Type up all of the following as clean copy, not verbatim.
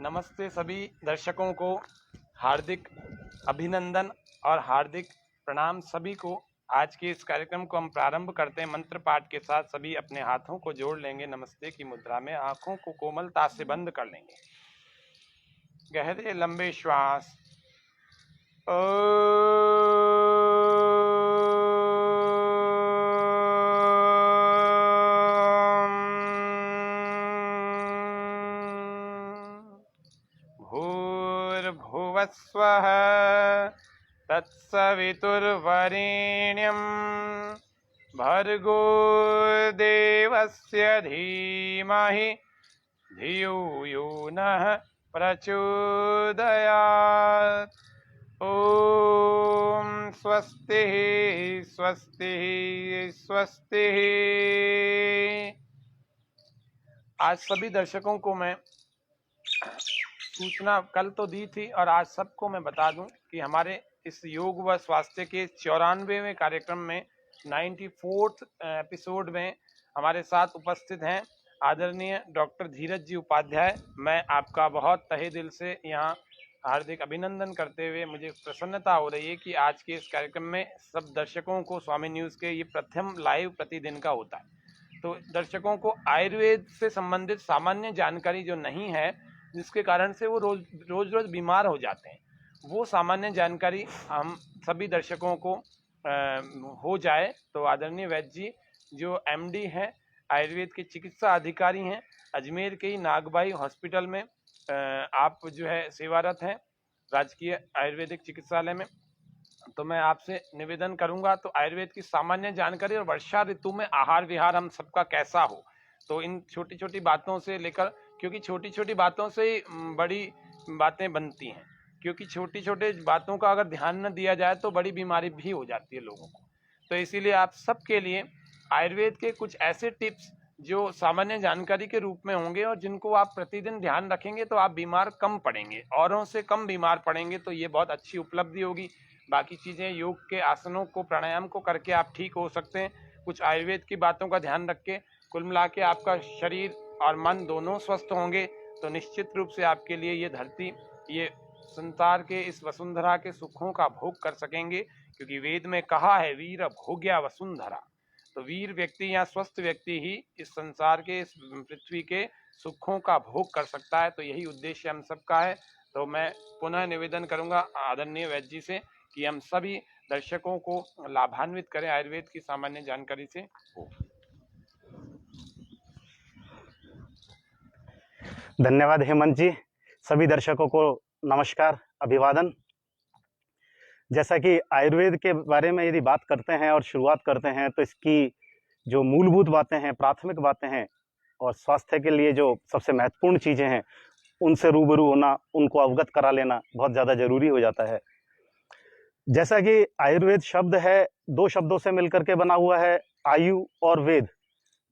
नमस्ते सभी दर्शकों को, हार्दिक अभिनंदन और हार्दिक प्रणाम सभी को। आज के इस कार्यक्रम को हम प्रारंभ करते हैं मंत्र पाठ के साथ। सभी अपने हाथों को जोड़ लेंगे नमस्ते की मुद्रा में, आंखों को कोमलता से बंद कर लेंगे। गहरे लंबे श्वास। भूर्भुवस्वः तत्सवितुर्वरेण्यं भर्गो देवस्य धीमहि धियो यो नः प्रचोदयात्। ओम स्वस्ति स्वस्ति स्वस्ति। आज सभी दर्शकों को मैं सूचना कल तो दी थी और आज सबको मैं बता दूं कि हमारे इस योग व स्वास्थ्य के 94वें कार्यक्रम में 94th एपिसोड में हमारे साथ उपस्थित हैं आदरणीय डॉक्टर धीरज जी उपाध्याय। मैं आपका बहुत तहे दिल से यहाँ हार्दिक अभिनंदन करते हुए मुझे प्रसन्नता हो रही है कि आज के इस कार्यक्रम में सब दर्शकों को स्वामी न्यूज़ के ये प्रथम लाइव प्रतिदिन का होता है। तो दर्शकों को आयुर्वेद से संबंधित सामान्य जानकारी जो नहीं है, जिसके कारण से वो रोज बीमार हो जाते हैं, वो सामान्य जानकारी हम सभी दर्शकों को हो जाए तो आदरणीय वैद्य जी जो एमडी हैं, आयुर्वेद के चिकित्सा अधिकारी हैं, अजमेर के ही नागबाई हॉस्पिटल में आप जो है सेवारत हैं राजकीय आयुर्वेदिक चिकित्सालय में। तो मैं आपसे निवेदन करूंगा तो आयुर्वेद की सामान्य जानकारी और वर्षा ऋतु में आहार विहार हम सबका कैसा हो, तो इन छोटी छोटी बातों से लेकर, क्योंकि छोटी छोटी बातों से ही बड़ी बातें बनती हैं, क्योंकि छोटी छोटी बातों का अगर ध्यान न दिया जाए तो बड़ी बीमारी भी हो जाती है लोगों को। तो इसीलिए आप सबके लिए आयुर्वेद के कुछ ऐसे टिप्स जो सामान्य जानकारी के रूप में होंगे और जिनको आप प्रतिदिन ध्यान रखेंगे तो आप बीमार कम पड़ेंगे, औरों से कम बीमार पड़ेंगे। तो ये बहुत अच्छी उपलब्धि होगी। बाकी चीज़ें योग के आसनों को प्राणायाम को करके आप ठीक हो सकते हैं। कुछ आयुर्वेद की बातों का ध्यान रख के कुल मिला के आपका शरीर और मन दोनों स्वस्थ होंगे तो निश्चित रूप से आपके लिए ये धरती, ये संसार के इस वसुंधरा के सुखों का भोग कर सकेंगे। क्योंकि वेद में कहा है वीर भोग्या वसुंधरा, तो वीर व्यक्ति या स्वस्थ व्यक्ति ही इस संसार के, इस पृथ्वी के सुखों का भोग कर सकता है। तो यही उद्देश्य हम सबका है। तो मैं पुनः निवेदन करूंगा आदरणीय वैद्य जी से कि हम सभी दर्शकों को लाभान्वित करें आयुर्वेद की सामान्य जानकारी से। धन्यवाद हेमंत जी। सभी दर्शकों को नमस्कार, अभिवादन। जैसा कि आयुर्वेद के बारे में यदि बात करते हैं और शुरुआत करते हैं तो इसकी जो मूलभूत बातें हैं, प्राथमिक बातें हैं और स्वास्थ्य के लिए जो सबसे महत्वपूर्ण चीज़ें हैं उनसे रूबरू होना, उनको अवगत करा लेना बहुत ज़्यादा जरूरी हो जाता है। जैसा कि आयुर्वेद शब्द है, दो शब्दों से मिलकर के बना हुआ है, आयु और वेद।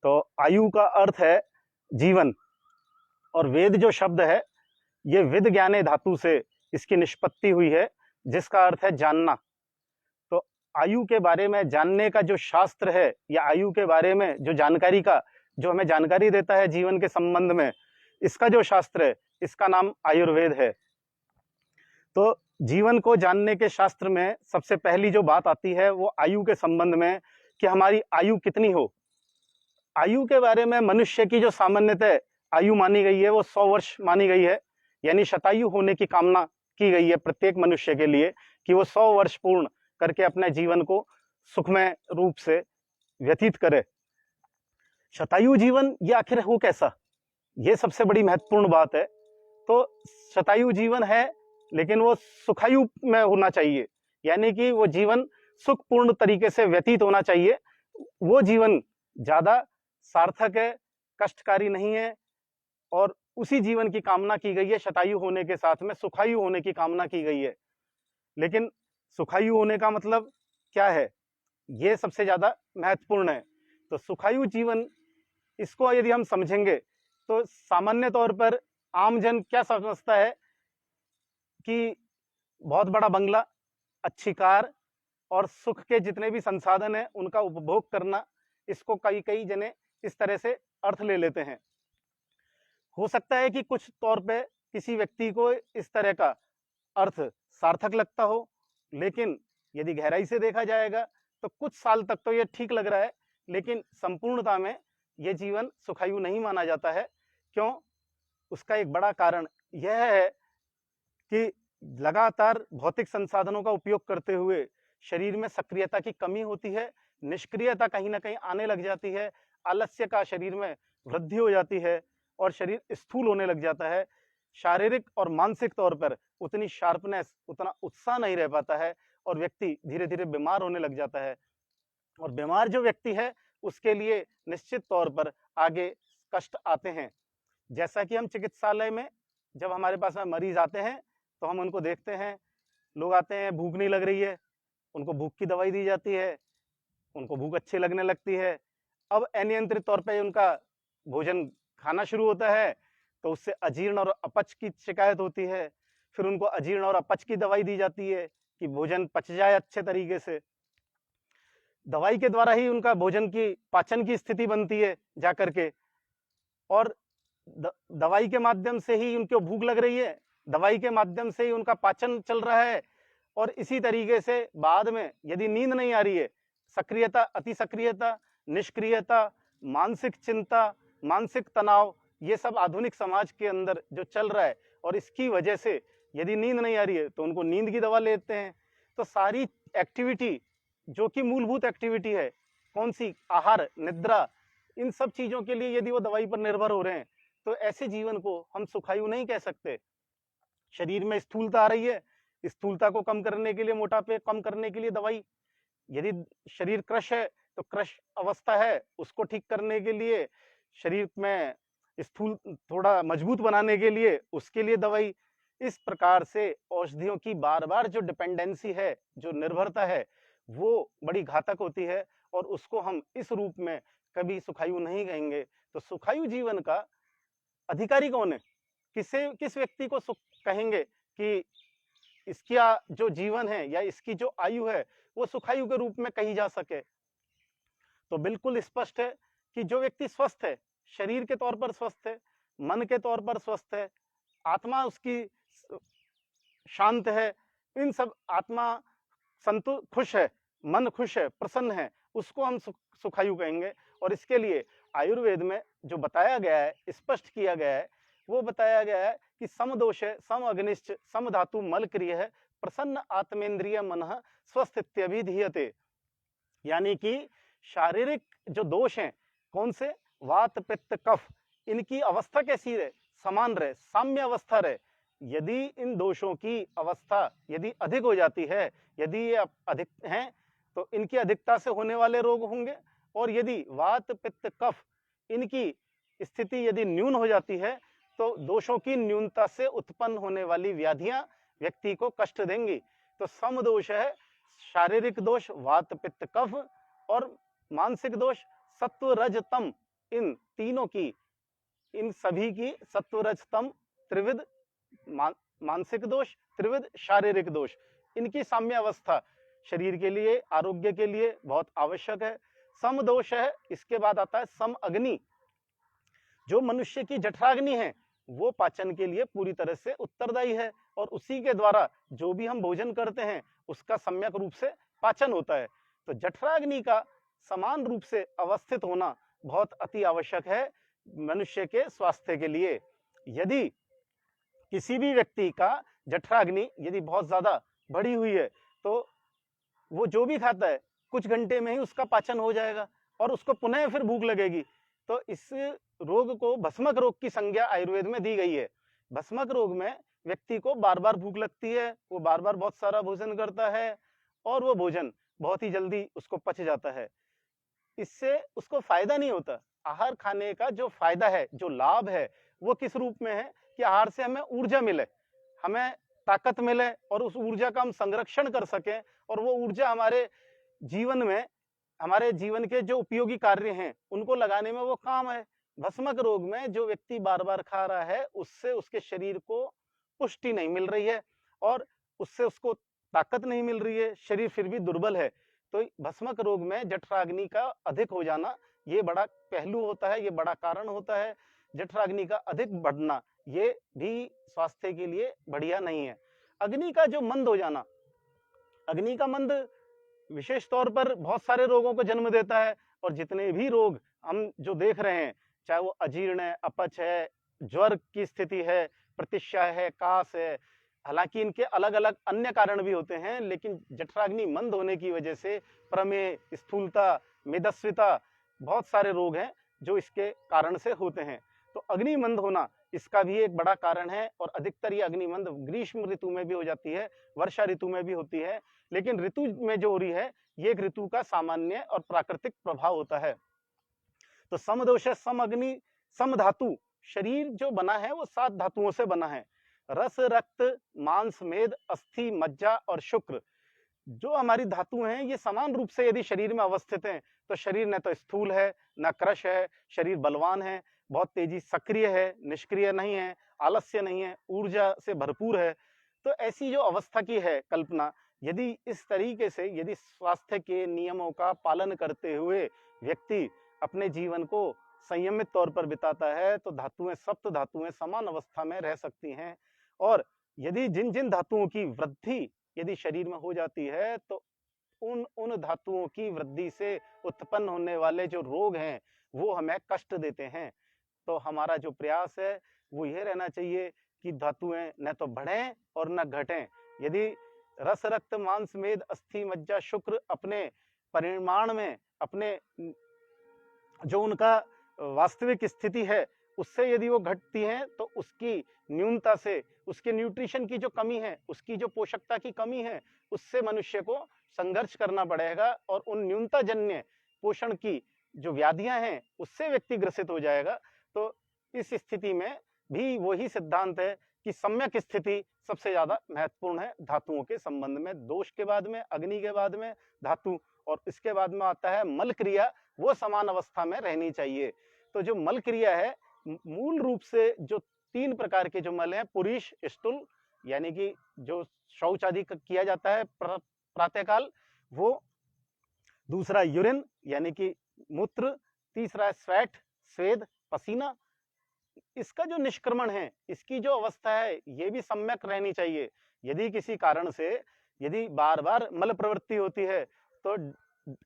तो आयु का अर्थ है जीवन और वेद जो शब्द है ये विद ज्ञाने धातु से इसकी निष्पत्ति हुई है, जिसका अर्थ है जानना। तो आयु के बारे में जानने का जो शास्त्र है या आयु के बारे में जो जानकारी का जो हमें जानकारी देता है जीवन के संबंध में, इसका जो शास्त्र है इसका नाम आयुर्वेद है। तो जीवन को जानने के शास्त्र में सबसे पहली जो बात आती है वो आयु के संबंध में कि हमारी आयु कितनी हो। आयु के बारे में मनुष्य की जो सामान्यतः आयु मानी गई है वो 100 वर्ष मानी गई है, यानी शतायु होने की कामना की गई है प्रत्येक मनुष्य के लिए कि वो 100 वर्ष पूर्ण करके अपने जीवन को सुखमय रूप से व्यतीत करे। शतायु जीवन ये आखिर हो कैसा, ये सबसे बड़ी महत्वपूर्ण बात है। तो शतायु जीवन है लेकिन वो सुखायु में होना चाहिए, यानी कि वो जीवन सुखपूर्ण तरीके से व्यतीत होना चाहिए। वो जीवन ज्यादा सार्थक है, कष्टकारी नहीं है और उसी जीवन की कामना की गई है। शतायु होने के साथ में सुखायु होने की कामना की गई है। लेकिन सुखायु होने का मतलब क्या है, ये सबसे ज्यादा महत्वपूर्ण है। तो सुखायु जीवन, इसको यदि हम समझेंगे तो सामान्य तौर पर आमजन क्या समझता है कि बहुत बड़ा बंगला, अच्छी कार और सुख के जितने भी संसाधन हैं उनका उपभोग करना, इसको कई जने इस तरह से अर्थ ले लेते हैं। हो सकता है कि कुछ तौर पे किसी व्यक्ति को इस तरह का अर्थ सार्थक लगता हो, लेकिन यदि गहराई से देखा जाएगा तो कुछ साल तक तो ये ठीक लग रहा है, लेकिन संपूर्णता में ये जीवन सुखायु नहीं माना जाता है। क्यों? उसका एक बड़ा कारण यह है कि लगातार भौतिक संसाधनों का उपयोग करते हुए शरीर में सक्रियता की कमी होती है, निष्क्रियता कहीं ना कहीं आने लग जाती है, आलस्य का शरीर में वृद्धि हो जाती है और शरीर स्थूल होने लग जाता है। शारीरिक और मानसिक तौर पर उतनी शार्पनेस, उतना उत्साह नहीं रह पाता है और व्यक्ति धीरे धीरे बीमार होने लग जाता है। और बीमार जो व्यक्ति है उसके लिए निश्चित तौर पर आगे कष्ट आते हैं। जैसा कि हम चिकित्सालय में जब हमारे पास में मरीज आते हैं तो हम उनको देखते हैं, लोग आते हैं, भूख नहीं लग रही है, उनको भूख की दवाई दी जाती है, उनको भूख अच्छी लगने लगती है। अब अनियंत्रित तौर पे उनका भोजन खाना शुरू होता है तो उससे अजीर्ण और अपच की शिकायत होती है। फिर उनको अजीर्ण और अपच की दवाई दी जाती है कि भोजन पच जाए अच्छे तरीके से। दवाई के द्वारा ही उनका भोजन की पाचन की स्थिति बनती है जाकर के, और दवाई के माध्यम से ही उनको भूख लग रही है, दवाई के माध्यम से ही उनका पाचन चल रहा है। और इसी तरीके से बाद में यदि नींद नहीं आ रही है, सक्रियता, अति सक्रियता, निष्क्रियता, मानसिक चिंता, मानसिक तनाव, ये सब आधुनिक समाज के अंदर जो चल रहा है, और इसकी वजह से यदि नींद नहीं आ रही है तो उनको नींद की दवा लेते हैं। तो सारी एक्टिविटी जो कि मूलभूत एक्टिविटी है, कौन सी, आहार, निद्रा, इन सब चीजों के लिए यदि वो दवाई पर निर्भर हो रहे हैं तो ऐसे जीवन को हम सुखायु नहीं कह सकते। शरीर में स्थूलता आ रही है, स्थूलता को कम करने के लिए, मोटापे कम करने के लिए दवाई, यदि शरीर क्रश है तो क्रश अवस्था है उसको ठीक करने के लिए, शरीर में स्थूल थोड़ा मजबूत बनाने के लिए उसके लिए दवाई। इस प्रकार से औषधियों की बार बार जो डिपेंडेंसी है, जो निर्भरता है, वो बड़ी घातक होती है और उसको हम इस रूप में कभी सुखायु नहीं कहेंगे। तो सुखायु जीवन का अधिकारी कौन है? किस व्यक्ति को सुख कहेंगे कि इसका जो जीवन है या इसकी जो आयु है वो सुखायु के रूप में कही जा सके? तो बिल्कुल स्पष्ट है कि जो व्यक्ति स्वस्थ है, शरीर के तौर पर स्वस्थ है, मन के तौर पर स्वस्थ है, आत्मा उसकी शांत है, इन सब, आत्मा खुश है, मन खुश है, प्रसन्न है, उसको हम सुखायु कहेंगे। और इसके लिए आयुर्वेद में जो बताया गया है, स्पष्ट किया गया है, वो बताया गया है कि सम दोष है, सम अग्निश्च, सम धातु मल क्रिय है, प्रसन्न आत्मेंद्रिय मन स्वस्थ इत्यभिधीयते। यानी कि शारीरिक जो दोष हैं, कौन से, वात पित्त कफ, इनकी अवस्था कैसी रहे, समान रहे, साम्य अवस्था रहे। यदि इन दोषों की अवस्था यदि अधिक हो जाती है, यदि ये अधिक हैं तो इनकी अधिकता से होने वाले रोग होंगे, और यदि वात पित्त कफ इनकी स्थिति यदि न्यून हो जाती है तो दोषों की न्यूनता से उत्पन्न होने वाली व्याधियां व्यक्ति को कष्ट देंगी। तो सम दोष है, शारीरिक दोष वात पित्त कफ, और मानसिक दोष सत्व रज तम, इन तीनों की, इन सभी की सत्व रज तम त्रिविध मानसिक दोष, त्रिविध शारीरिक दोष, इनकी साम्य अवस्था शरीर के लिए, आरोग्य के लिए बहुत आवश्यक है। सम दोष है, इसके बाद आता है सम अग्नि। जो मनुष्य की जठराग्नि है वो पाचन के लिए पूरी तरह से उत्तरदायी है, और उसी के द्वारा जो भी हम भोजन करते हैं उसका सम्यक रूप से पाचन होता है। तो जठराग्नि का समान रूप से अवस्थित होना बहुत अति आवश्यक है मनुष्य के स्वास्थ्य के लिए। यदि किसी भी व्यक्ति का जठराग्नि यदि बहुत ज्यादा बढ़ी हुई है तो वो जो भी खाता है कुछ घंटे में ही उसका पाचन हो जाएगा और उसको पुनः फिर भूख लगेगी। तो इस रोग को भस्मक रोग की संज्ञा आयुर्वेद में दी गई है। भस्मक रोग में व्यक्ति को बार बार भूख लगती है, वो बार बार बहुत सारा भोजन करता है और वो भोजन बहुत ही जल्दी उसको पच जाता है। इससे उसको फायदा नहीं होता। आहार खाने का जो फायदा है, जो लाभ है, वो किस रूप में है कि आहार से हमें ऊर्जा मिले, हमें ताकत मिले और उस ऊर्जा का हम संरक्षण कर सकें, और वो ऊर्जा हमारे जीवन में, हमारे जीवन के जो उपयोगी कार्य हैं उनको लगाने में वो काम है। भस्मक रोग में जो व्यक्ति बार बार खा रहा है उससे उसके शरीर को पुष्टि नहीं मिल रही है और उससे उसको ताकत नहीं मिल रही है, शरीर फिर भी दुर्बल है। तो भस्मक रोग में जठराग्नि का अधिक हो जाना ये बड़ा पहलू होता है, ये बड़ा कारण होता है। जठराग्नि का अधिक बढ़ना ये भी स्वास्थ्य के लिए बढ़िया नहीं है। अग्नि का जो मंद हो जाना, अग्नि का मंद विशेष तौर पर बहुत सारे रोगों को जन्म देता है, और जितने भी रोग हम जो देख रहे हैं, चाहे वो अजीर्ण है, अपच है, ज्वर की स्थिति है, प्रतिशय है, कास है, हालांकि इनके अलग अलग अन्य कारण भी होते हैं, लेकिन जठराग्नि मंद होने की वजह से प्रमेह, स्थूलता, मेदस्विता, बहुत सारे रोग हैं जो इसके कारण से होते हैं। तो अग्नि मंद होना इसका भी एक बड़ा कारण है, और अधिकतर ये अग्नि मंद ग्रीष्म ऋतु में भी हो जाती है, वर्षा ऋतु में भी होती है, लेकिन ऋतु में जो हो रही है ये एक ऋतु का सामान्य और प्राकृतिक प्रभाव होता है। तो समदोष, सम अग्नि, सम धातु, शरीर जो बना है वो 7 धातुओं से बना है। रस, रक्त, मांस, मेद, अस्थि, मज्जा और शुक्र, जो हमारी धातु हैं ये समान रूप से यदि शरीर में अवस्थित हैं, तो शरीर न तो स्थूल है, न कृश है, शरीर बलवान है, बहुत तेजी सक्रिय है, निष्क्रिय नहीं है, आलस्य नहीं है, ऊर्जा से भरपूर है। तो ऐसी जो अवस्था की है कल्पना, यदि इस तरीके से यदि स्वास्थ्य के नियमों का पालन करते हुए व्यक्ति अपने जीवन को संयमित तौर पर बिताता है, तो धातुएं, सप्त धातुएं समान अवस्था में रह सकती हैं। और यदि जिन जिन धातुओं की वृद्धि यदि शरीर में हो जाती है, तो उन धातुओं की वृद्धि से उत्पन्न होने वाले जो रोग हैं वो हमें कष्ट देते हैं। तो हमारा जो प्रयास है वो यह रहना चाहिए कि धातुएं न तो बढ़ें और न घटें। यदि रस, रक्त, मांस, मेद, अस्थि, मज्जा, शुक्र अपने परिमाण में, अपने जो उनका वास्तविक स्थिति है उससे यदि वो घटती हैं, तो उसकी न्यूनता से, उसके न्यूट्रिशन की जो कमी है, उसकी जो पोषकता की कमी है, उससे मनुष्य को संघर्ष करना पड़ेगा, और उन न्यूनता जन्य पोषण की जो व्याधियां हैं उससे व्यक्ति ग्रसित हो जाएगा। तो इस स्थिति में भी वही सिद्धांत है कि सम्यक स्थिति सबसे ज्यादा महत्वपूर्ण है धातुओं के संबंध में। दोष के बाद में, अग्नि के बाद में धातु, और इसके बाद में आता है मल क्रिया, वो समान अवस्था में रहनी चाहिए। तो जो मल क्रिया है, मूल रूप से जो 3 प्रकार के जो मल हैं, पुरीश, स्टूल, यानी कि जो शौच आदि किया जाता है प्रातःकाल, वो, दूसरा यूरिन यानी कि मूत्र, तीसरा स्वेट, स्वेद, पसीना, इसका जो निष्क्रमण है, इसकी जो अवस्था है ये भी सम्यक रहनी चाहिए। यदि किसी कारण से यदि बार बार मल प्रवृत्ति होती है, तो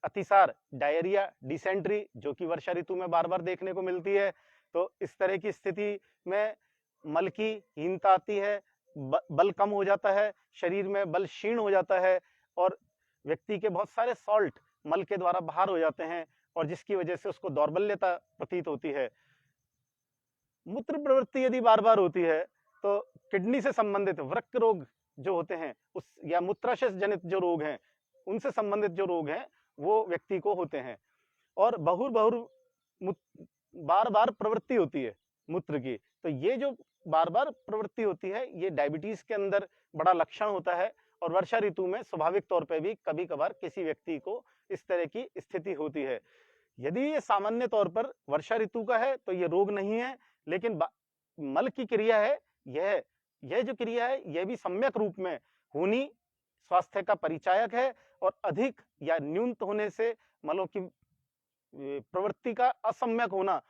अतिसार, डायरिया, डिसेंट्री, जो कि वर्षा ऋतु में बार बार देखने को मिलती है, तो इस तरह की स्थिति में मल की हीनता आती है, बल कम हो जाता है, शरीर में बल क्षीण हो जाता है, और व्यक्ति के बहुत सारे सॉल्ट मल के द्वारा बाहर हो जाते हैं, और जिसकी वजह से उसको दौर्बल्यता प्रतीत होती है। मूत्र प्रवृत्ति यदि बार बार होती है, तो किडनी से संबंधित वृक्क रोग जो होते हैं उस, या मूत्राशय जनित जो रोग हैं, उनसे संबंधित जो रोग हैं वो व्यक्ति को होते हैं। और बार बार प्रवृत्ति होती है मूत्र की, तो ये जो बार बार प्रवृत्ति होती है ये डायबिटीज के अंदर बड़ा लक्षण होता है, और वर्षा ऋतु में स्वाभाविक तौर पे भी कभी कभार किसी व्यक्ति को इस तरह की स्थिति होती है। यदि ये सामान्य तौर पर वर्षा ऋतु का है तो ये रोग नहीं है, लेकिन मल की क्रिया है, यह जो क्रिया है यह भी सम्यक रूप में होनी स्वास्थ्य का परिचायक है, और अधिक या न्यूनत होने से मलों की प्रवृत्ति का असम्यक होना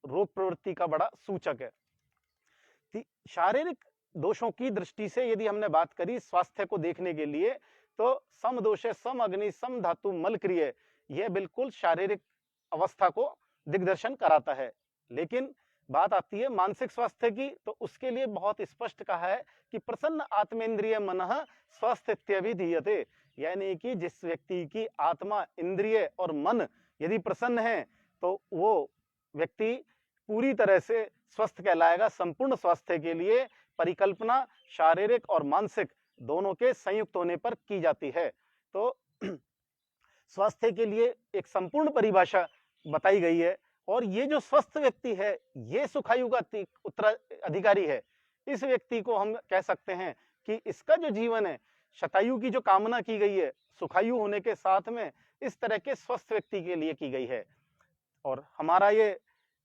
रोग प्रवृत्ति का बड़ा सूचक है। शारीरिक दोषों की दृष्टि से यदि हमने बात करी स्वास्थ्य को देखने के लिए, तो सम दोष, सम अग्नि, सम धातु, मल क्रिय, यह बिल्कुल शारीरिक अवस्था को दिग्दर्शन कराता है। लेकिन बात आती है मानसिक स्वास्थ्य की, तो उसके लिए बहुत स्पष्ट कहा है कि प्रसन्न आत्मेंद्रिय मनः स्वस्थित्यभिधीयते, यानी कि जिस व्यक्ति की आत्मा, इंद्रिय और मन यदि प्रसन्न है, तो वो व्यक्ति पूरी तरह से स्वस्थ कहलाएगा। संपूर्ण स्वास्थ्य के लिए परिकल्पना शारीरिक और मानसिक दोनों के संयुक्त होने पर की जाती है। तो स्वास्थ्य के लिए एक संपूर्ण परिभाषा बताई गई है, और ये जो स्वस्थ व्यक्ति है ये सुखायु का उत्तराधिकारी है। इस व्यक्ति को हम कह सकते हैं कि इसका जो जीवन है, शतायु की जो कामना की गई है, सुखायु होने के साथ में इस तरह के स्वस्थ व्यक्ति के लिए की गई है। और हमारा ये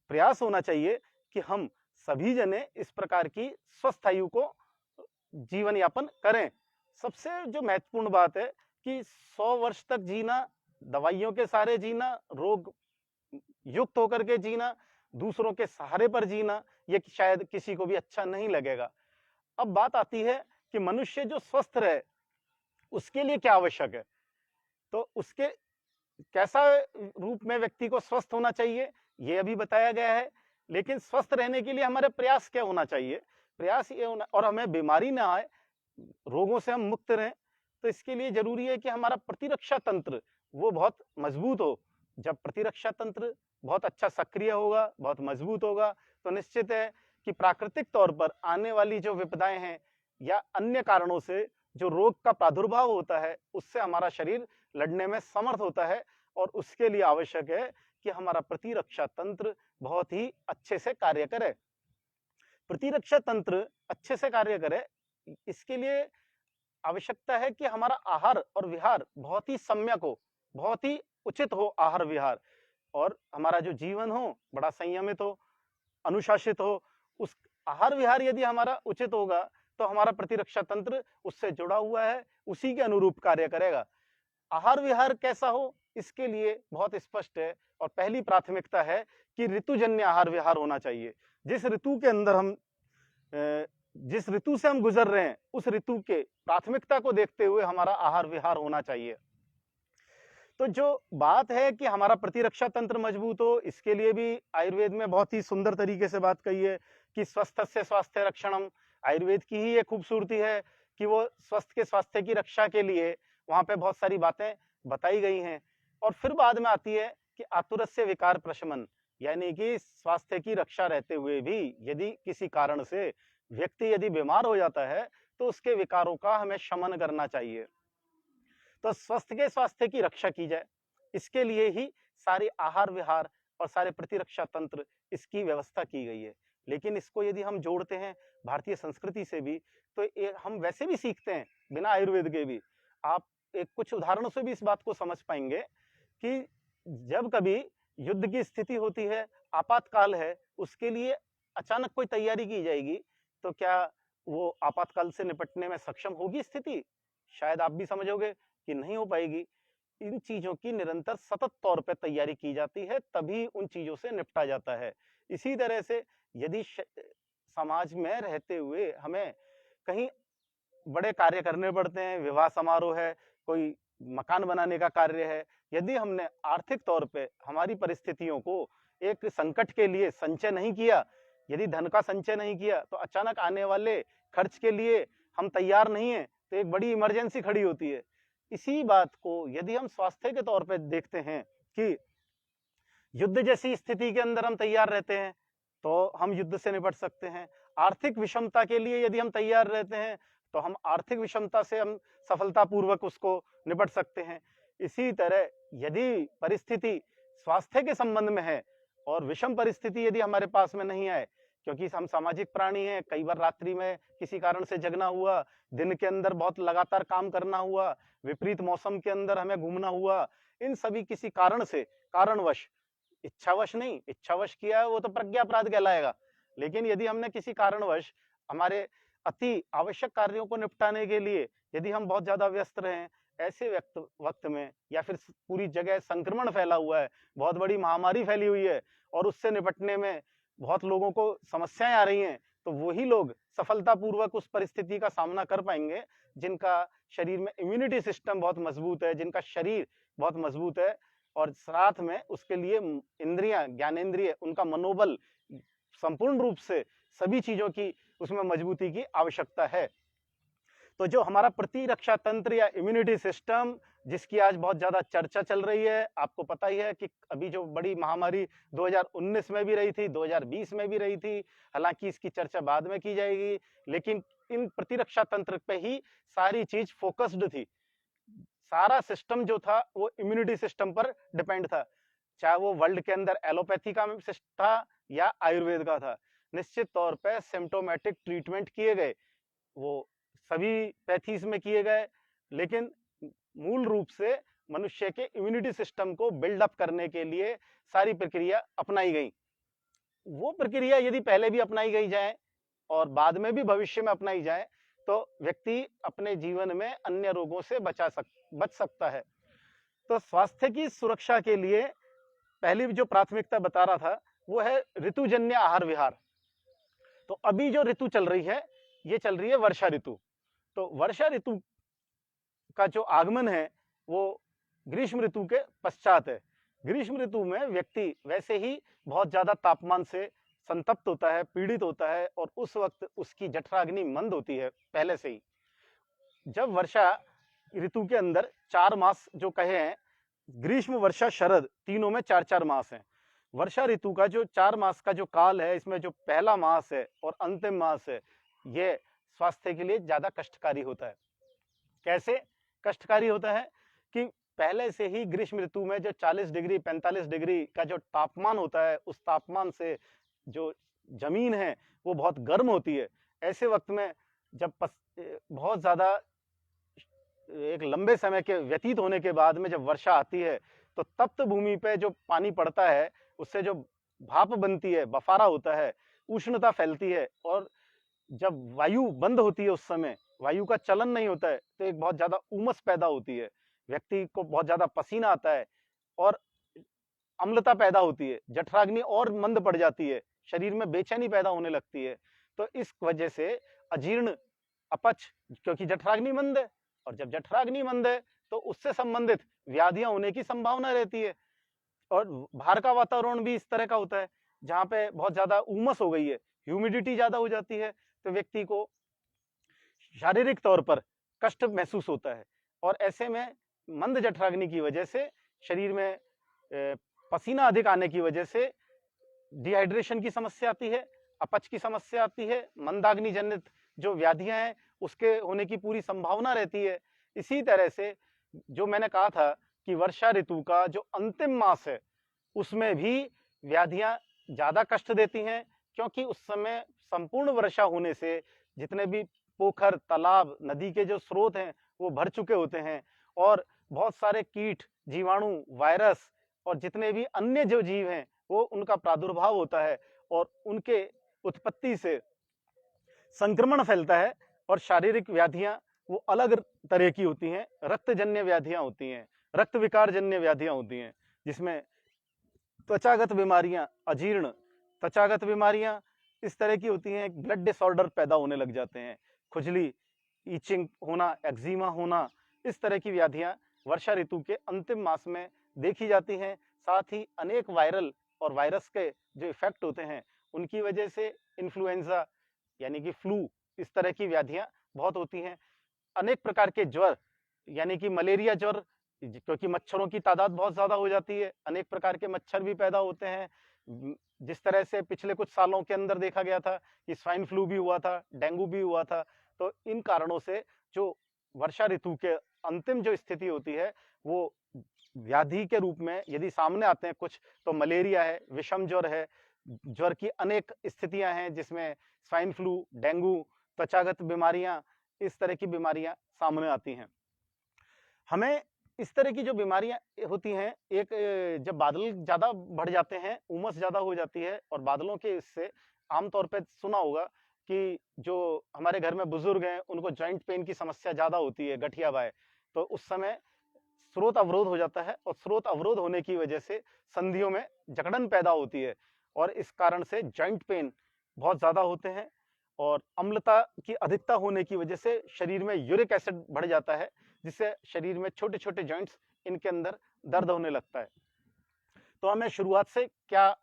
प्रयास होना चाहिए कि हम सभी जने इस प्रकार की स्वस्थ आयु को जीवन यापन करें। सबसे जो महत्वपूर्ण बात है कि 100 वर्ष तक जीना, दवाइयों के सारे जीना, रोग युक्त होकर के जीना, दूसरों के सहारे पर जीना ये शायद किसी को भी अच्छा नहीं लगेगा। अब बात आती है कि मनुष्य जो स्वस्थ रहे उसके लिए क्या आवश्यक है, तो उसके कैसा रूप में व्यक्ति को स्वस्थ होना चाहिए ये अभी बताया गया है। लेकिन स्वस्थ रहने के लिए हमारे प्रयास क्या होना चाहिए, प्रयास ये होना, और हमें बीमारी ना आए, रोगों से हम मुक्त रहें, तो इसके लिए जरूरी है कि हमारा प्रतिरक्षा तंत्र वो बहुत मजबूत हो। जब प्रतिरक्षा तंत्र बहुत अच्छा सक्रिय होगा, बहुत मजबूत होगा, तो निश्चित है कि प्राकृतिक तौर पर आने वाली जो विपदाएं हैं या अन्य कारणों से जो रोग का प्रादुर्भाव होता है उससे हमारा शरीर लड़ने में समर्थ होता है। और उसके लिए आवश्यक है कि हमारा प्रतिरक्षा तंत्र बहुत ही अच्छे से कार्य करे। प्रतिरक्षा तंत्र अच्छे से कार्य करे, इसके लिए आवश्यकता है कि हमारा आहार और विहार बहुत ही सम्यक हो, बहुत ही उचित हो आहार विहार, और हमारा जो जीवन हो बड़ा संयमित हो, अनुशासित हो। उस आहार विहार यदि हमारा उचित होगा तो हमारा प्रतिरक्षा तंत्र उससे जुड़ा हुआ है, उसी के अनुरूप कार्य करेगा। आहार विहार कैसा हो इसके लिए बहुत स्पष्ट है, और पहली प्राथमिकता है कि ऋतुजन्य आहार विहार होना चाहिए। जिस ऋतु के अंदर हम जिस ऋतु से हम गुजर रहे हैं उस ऋतु के प्राथमिकता को देखते हुए हमारा आहार विहार होना चाहिए। तो जो बात है कि हमारा प्रतिरक्षा तंत्र मजबूत हो, इसके लिए भी आयुर्वेद में बहुत ही सुंदर तरीके से बात कही है कि स्वस्थ से स्वास्थ्य रक्षणम। आयुर्वेद की ही एक खूबसूरती है कि वो स्वस्थ के स्वास्थ्य की रक्षा के लिए वहां पे बहुत सारी बातें बताई गई हैं। और फिर बाद में आती है कि आतुरस्य विकार प्रशमन, यानी कि स्वास्थ्य की रक्षा रहते हुए भी यदि किसी कारण से व्यक्ति यदि बीमार हो जाता है तो उसके विकारों का हमें शमन करना चाहिए। तो स्वस्थ के स्वास्थ्य की रक्षा की जाए, इसके लिए ही सारे आहार विहार और सारे प्रतिरक्षा तंत्र इसकी व्यवस्था की गई है। लेकिन इसको यदि हम जोड़ते हैं भारतीय संस्कृति से भी तो हम वैसे भी सीखते हैं बिना आयुर्वेद के भी। आप एक कुछ उदाहरणों से भी इस बात को समझ पाएंगे कि जब कभी युद्ध की स्थिति होती है, आपातकाल है, उसके लिए अचानक कोई तैयारी की जाएगी, तो क्या वो आपातकाल से निपटने में सक्षम होगी स्थिति? शायद आप भी समझोगे कि नहीं हो पाएगी। इन चीजों की निरंतर सतत तौर पर तैयारी की जाती है, तभी उन चीजों से निपटा जाता है। इसी तरह से यदि समाज में रहते हुए हमें कहीं बड़े कार्य करने पड़ते हैं, विवाह समारोह है, कोई मकान बनाने का कार्य है, यदि हमने आर्थिक तौर पे हमारी परिस्थितियों को एक संकट के लिए संचय नहीं किया, यदि धन का संचय नहीं किया, तो अचानक आने वाले खर्च के लिए हम तैयार नहीं है, तो एक बड़ी इमरजेंसी खड़ी होती है। इसी बात को यदि हम स्वास्थ्य के तौर पे देखते हैं कि युद्ध जैसी स्थिति के अंदर हम तैयार रहते हैं तो हम युद्ध से निपट सकते हैं। आर्थिक विषमता के लिए यदि हम तैयार रहते हैं तो हम आर्थिक विषमता से हम सफलतापूर्वक उसको निपट सकते हैं। इसी तरह यदि परिस्थिति स्वास्थ्य के संबंध में है और विषम परिस्थिति यदि हमारे पास में नहीं आए, क्योंकि हम सामाजिक प्राणी हैं, कई बार रात्रि में किसी कारण से जगना हुआ, दिन के अंदर बहुत लगातार काम करना हुआ, विपरीत मौसम के अंदर हमें घूमना हुआ, इन सभी किसी कारण से, कारणवश, इच्छावश नहीं, इच्छावश किया है वो तो प्रज्ञापराध कहलाएगा, लेकिन यदि हमने किसी कारणवश हमारे अति आवश्यक कार्यों को निपटाने के लिए यदि हम बहुत ज्यादा व्यस्त रहे, ऐसे वक्त में, या फिर पूरी जगह संक्रमण फैला हुआ है, बहुत बड़ी महामारी फैली हुई है और उससे निपटने में बहुत लोगों को समस्याएं आ रही हैं, तो वही लोग सफलतापूर्वक उस परिस्थिति का सामना कर पाएंगे जिनका शरीर में इम्यूनिटी सिस्टम बहुत मजबूत है, जिनका शरीर बहुत मजबूत है, और साथ में उसके लिए इंद्रियां, ज्ञानेंद्रिय, उनका मनोबल संपूर्ण रूप से सभी चीजों की उसमें मजबूती की आवश्यकता है। तो जो हमारा प्रतिरक्षा तंत्र या इम्यूनिटी सिस्टम, जिसकी आज बहुत ज्यादा चर्चा चल रही है, आपको पता ही है कि अभी जो बड़ी महामारी 2019 में भी रही थी, 2020 में भी रही थी, हालांकि इसकी चर्चा बाद में की जाएगी, लेकिन इन प्रतिरक्षा तंत्र पे ही सारी चीज फोकस्ड थी। सारा सिस्टम जो था वो इम्यूनिटी सिस्टम पर डिपेंड था, चाहे वो वर्ल्ड के अंदर एलोपैथी का था या आयुर्वेद का था। निश्चित तौर पे सिम्टोमेटिक ट्रीटमेंट किए गए, वो सभी पैथीज में किए गए, लेकिन मूल रूप से मनुष्य के इम्यूनिटी सिस्टम को बिल्डअप करने के लिए सारी प्रक्रिया अपनाई गई। वो प्रक्रिया यदि पहले भी अपनाई गई जाए और बाद में भी भविष्य में अपनाई जाए तो व्यक्ति अपने जीवन में अन्य रोगों से बच सकता है। तो स्वास्थ्य की सुरक्षा के लिए पहली जो प्राथमिकता बता रहा था वो है ऋतुजन्य आहार विहार। तो अभी जो ऋतु चल रही है, ये चल रही है वर्षा ऋतु। तो वर्षा ऋतु का जो आगमन है वो ग्रीष्म ऋतु के पश्चात है। ग्रीष्म ऋतु में व्यक्ति वैसे ही बहुत ज्यादा तापमान से संतप्त होता है, पीड़ित होता है, और उस वक्त उसकी जठराग्नि मंद होती है पहले से ही। जब वर्षा ऋतु के अंदर 4 मास जो कहे हैं, ग्रीष्म वर्षा शरद, तीनों में 4-4 मास हैं। वर्षा ऋतु का जो 4 मास का जो काल है, इसमें जो पहला मास है और अंतिम मास है, ये स्वास्थ्य के लिए ज्यादा कष्टकारी होता है। कैसे कष्टकारी होता है कि पहले से ही ग्रीष्म ऋतु में जो 40 डिग्री 45 डिग्री का जो तापमान होता है, उस तापमान से जो जमीन है वो बहुत गर्म होती है। ऐसे वक्त में जब बहुत ज्यादा एक लंबे समय के व्यतीत होने के बाद में जब वर्षा आती है, तो तप्त भूमि पे जो पानी पड़ता है, उससे जो भाप बनती है, बफारा होता है, उष्णता फैलती है, और जब वायु बंद होती है, उस समय वायु का चलन नहीं होता है, तो एक बहुत ज्यादा उमस पैदा होती है, व्यक्ति को बहुत ज्यादा पसीना आता है और अम्लता पैदा होती है, जठराग्नि और मंद पड़ जाती है, शरीर में बेचैनी पैदा होने लगती है। तो इस वजह से अजीर्ण, अपच, क्योंकि जठराग्नि मंद है, और जब जठराग्नि मंद है तो उससे संबंधित व्याधियां होने की संभावना रहती है। और बाहर का वातावरण भी इस तरह का होता है जहाँ पे बहुत ज्यादा उमस हो गई है, ह्यूमिडिटी ज्यादा हो जाती है, तो व्यक्ति को शारीरिक तौर पर कष्ट महसूस होता है। और ऐसे में मंद जठराग्नि की वजह से शरीर में पसीना अधिक आने की वजह से डिहाइड्रेशन की समस्या आती है, अपच की समस्या आती है, मंदाग्नि जनित जो व्याधियां हैं उसके होने की पूरी संभावना रहती है। इसी तरह से जो मैंने कहा था कि वर्षा ऋतु का जो अंतिम मास है, उसमें भी व्याधियां ज्यादा कष्ट देती हैं, क्योंकि उस समय संपूर्ण वर्षा होने से जितने भी पोखर, तालाब, नदी के जो स्रोत हैं वो भर चुके होते हैं, और बहुत सारे कीट, जीवाणु, वायरस और जितने भी अन्य जो जीव हैं वो उनका प्रादुर्भाव होता है, और उनके उत्पत्ति से संक्रमण फैलता है, और शारीरिक व्याधियां वो अलग तरह की होती हैं। रक्तजन्य व्याधियां होती हैं, रक्त विकार जन्य व्याधियां होती हैं, जिसमें त्वचागत बीमारियां, अजीर्ण, त्वचागत बीमारियां इस तरह की होती हैं। ब्लड डिसऑर्डर पैदा होने लग जाते हैं, खुजली, ईचिंग होना, एक्जिमा होना, इस तरह की व्याधियां वर्षा ऋतु के अंतिम मास में देखी जाती हैं। साथ ही अनेक वायरल और वायरस के जो इफेक्ट होते हैं, उनकी वजह से इन्फ्लुएंजा यानी कि फ्लू, इस तरह की व्याधियां बहुत होती हैं। अनेक प्रकार के ज्वर यानी कि मलेरिया ज्वर, क्योंकि मच्छरों की तादाद बहुत ज्यादा हो जाती है, अनेक प्रकार के मच्छर भी पैदा होते हैं। जिस तरह से पिछले कुछ सालों के अंदर देखा गया था कि स्वाइन फ्लू भी हुआ था, डेंगू भी हुआ था। तो इन कारणों से जो वर्षा ऋतु के अंतिम जो स्थिति होती है, वो व्याधि के रूप में यदि सामने आते हैं कुछ, तो मलेरिया है, विषम ज्वर है, ज्वर की अनेक स्थितियां हैं जिसमें स्वाइन फ्लू, डेंगू, त्वचागत बीमारियां, इस तरह की बीमारियां सामने आती हैं। हमें इस तरह की जो बीमारियां होती हैं, एक जब बादल ज्यादा बढ़ जाते हैं, उमस ज्यादा हो जाती है, और बादलों के इससे आमतौर पर सुना होगा कि जो हमारे घर में बुजुर्ग हैं उनको जॉइंट पेन की समस्या ज्यादा होती है, गठिया बाय, तो उस समय स्रोत अवरोध हो जाता है, और स्रोत अवरोध होने की वजह से संधियों में जकड़न पैदा होती है, और इस कारण से जॉइंट पेन बहुत ज्यादा होते हैं। और अम्लता की अधिकता होने की वजह से शरीर में यूरिक एसिड बढ़ जाता है, जिससे शरीर में छोटे छोटे जॉइंट्स, इनके अंदर दर्द होने लगता है। तो हमें शुरुआत से क्या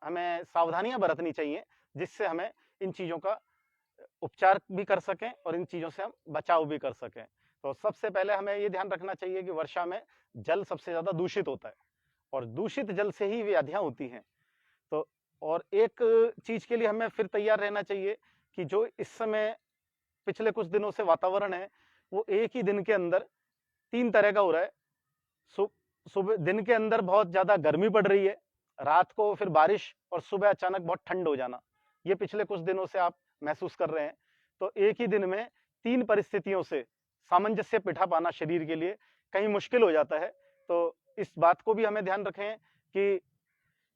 हमें सावधानियां बरतनी चाहिए, जिससे हमें इन चीजों का उपचार भी कर सकें और इन चीजों से हम बचाव भी कर सकें। तो सबसे पहले हमें ये ध्यान रखना चाहिए कि वर्षा में जल सबसे ज्यादा दूषित होता है, और दूषित जल से ही व्याधियां होती हैं। तो और एक चीज के लिए हमें फिर तैयार रहना चाहिए कि जो इस समय पिछले कुछ दिनों से वातावरण है, वो एक ही दिन के अंदर 3 तरह का हो रहा है। सुबह दिन के अंदर बहुत ज्यादा गर्मी पड़ रही है, रात को फिर बारिश, और सुबह अचानक बहुत ठंड हो जाना। ये पिछले कुछ दिनों से आप महसूस कर रहे हैं। तो एक ही दिन में 3 परिस्थितियों से सामंजस्य बिठा पाना शरीर के लिए कहीं मुश्किल हो जाता है। तो इस बात को भी हमें ध्यान रखें कि